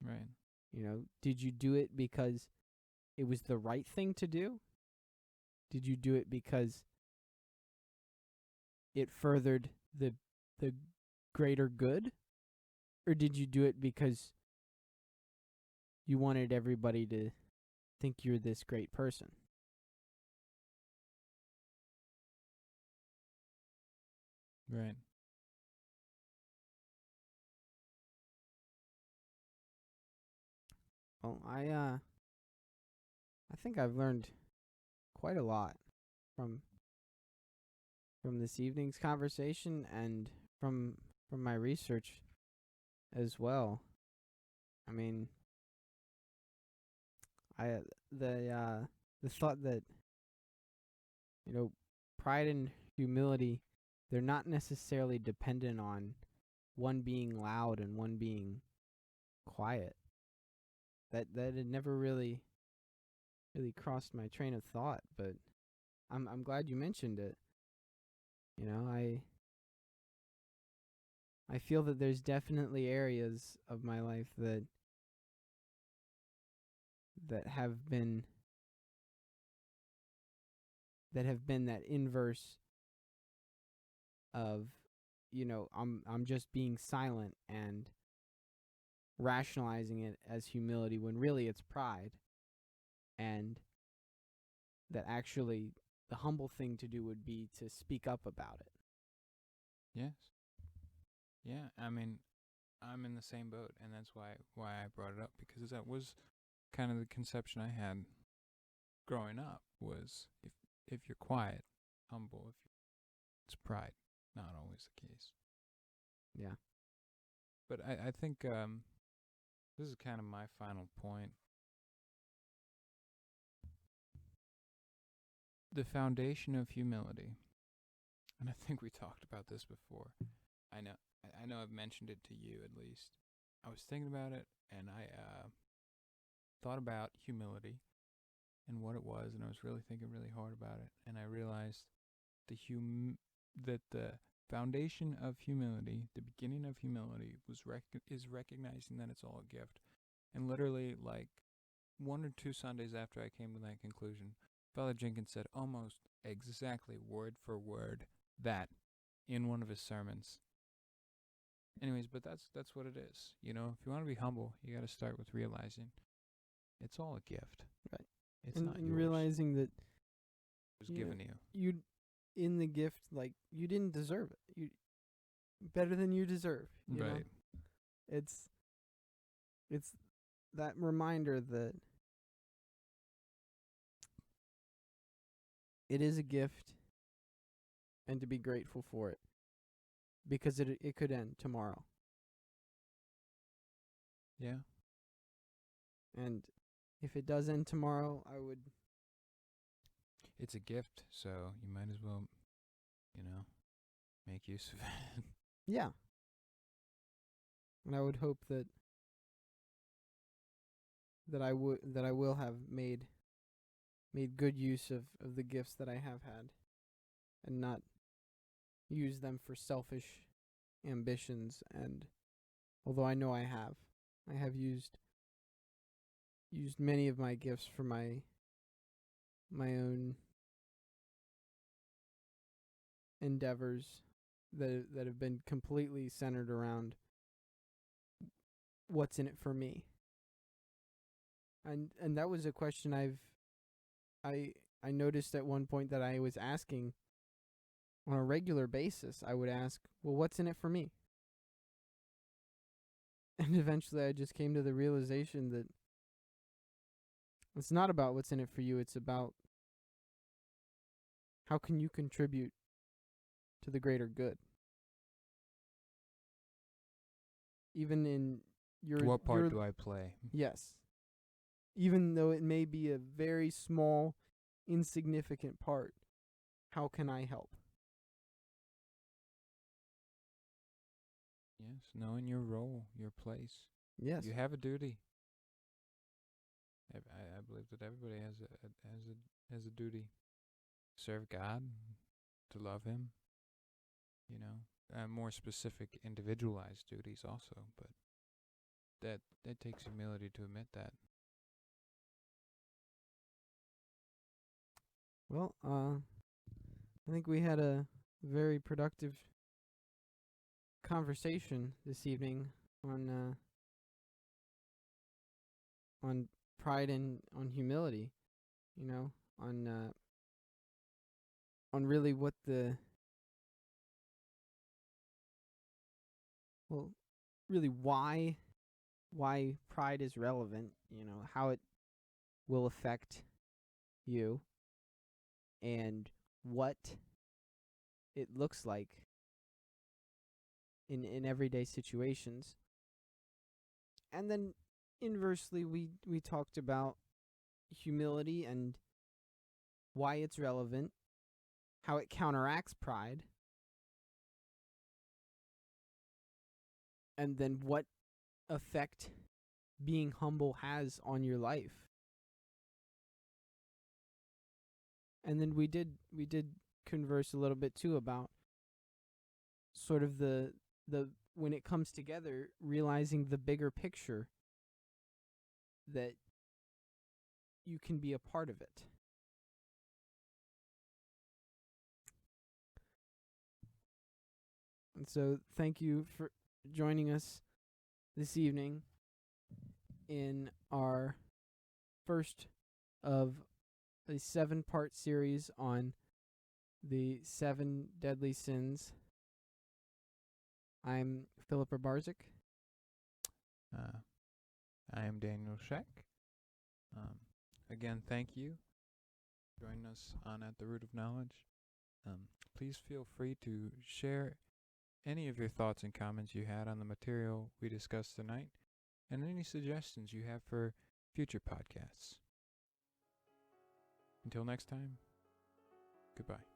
Right. You know, did you do it because it was the right thing to do? Did you do it because it furthered the greater good? Or did you do it because you wanted everybody to think you're this great person? Right. Well, I think I've learned quite a lot from this evening's conversation and from my research as well. I mean, the thought that, you know, pride and humility, they're not necessarily dependent on one being loud and one being quiet. That had never really crossed my train of thought, but I'm glad you mentioned it. You know, I feel that there's definitely areas of my life that have been that inverse of, you know, I'm just being silent and rationalizing it as humility when really it's pride, and that actually the humble thing to do would be to speak up about it. Yes. Yeah, I mean, I'm in the same boat, and that's why I brought it up, because that was kind of the conception I had growing up, was if you're quiet, humble, it's pride. Not always the case. Yeah. But I think this is kind of my final point. The foundation of humility, and I think we talked about this before. I know I've mentioned it to you at least. I was thinking about it, and I thought about humility and what it was, and I was really thinking really hard about it, and I realized that the foundation of humility, the beginning of humility, is recognizing that it's all a gift. And literally, like 1 or 2 Sundays after I came to that conclusion, Father Jenkins said almost exactly word for word that in one of his sermons. Anyways, but that's what it is. You know, if you want to be humble, you got to start with realizing it's all a gift. Right. It's not and yours. Realizing that It was given to you. You in the gift, like, you didn't deserve it. You better than you deserve. You know? It's that reminder that it is a gift, and to be grateful for it, because it could end tomorrow. Yeah. And if it does end tomorrow, I would. It's a gift, so you might as well, make use of it. Yeah. And I would hope that I will have made good use of the gifts that I have had, and not use them for selfish ambitions. And although I know I have used many of my gifts for my own endeavors that have been completely centered around what's in it for me. And that was a question I noticed at one point that I was asking on a regular basis. I would ask, well, what's in it for me? And eventually I just came to the realization that it's not about what's in it for you. It's about how can you contribute to the greater good. Even in what part do I play? Yes. Even though it may be a very small, insignificant part, How can I help? Yes, knowing your role, your place. Yes. You have a duty. I believe that everybody has a duty. Serve God, to love Him. You know, more specific, individualized duties also, but that takes humility to admit that. Well, I think we had a very productive conversation this evening on pride and on humility, you know, on really what really why pride is relevant, you know, how it will affect you and what it looks like in everyday situations. And then inversely we talked about humility and why it's relevant, how it counteracts pride, and then what effect being humble has on your life. And then we did converse a little bit too about sort of the when it comes together, realizing the bigger picture, that you can be a part of it. And so thank you for joining us this evening in our first of a 7-part series on the 7 deadly sins. I'm Philippa Barzik. I am Daniel Scheck. Again, thank you for joining us on At the Root of Knowledge. Please feel free to share any of your thoughts and comments you had on the material we discussed tonight, and any suggestions you have for future podcasts. Until next time, goodbye.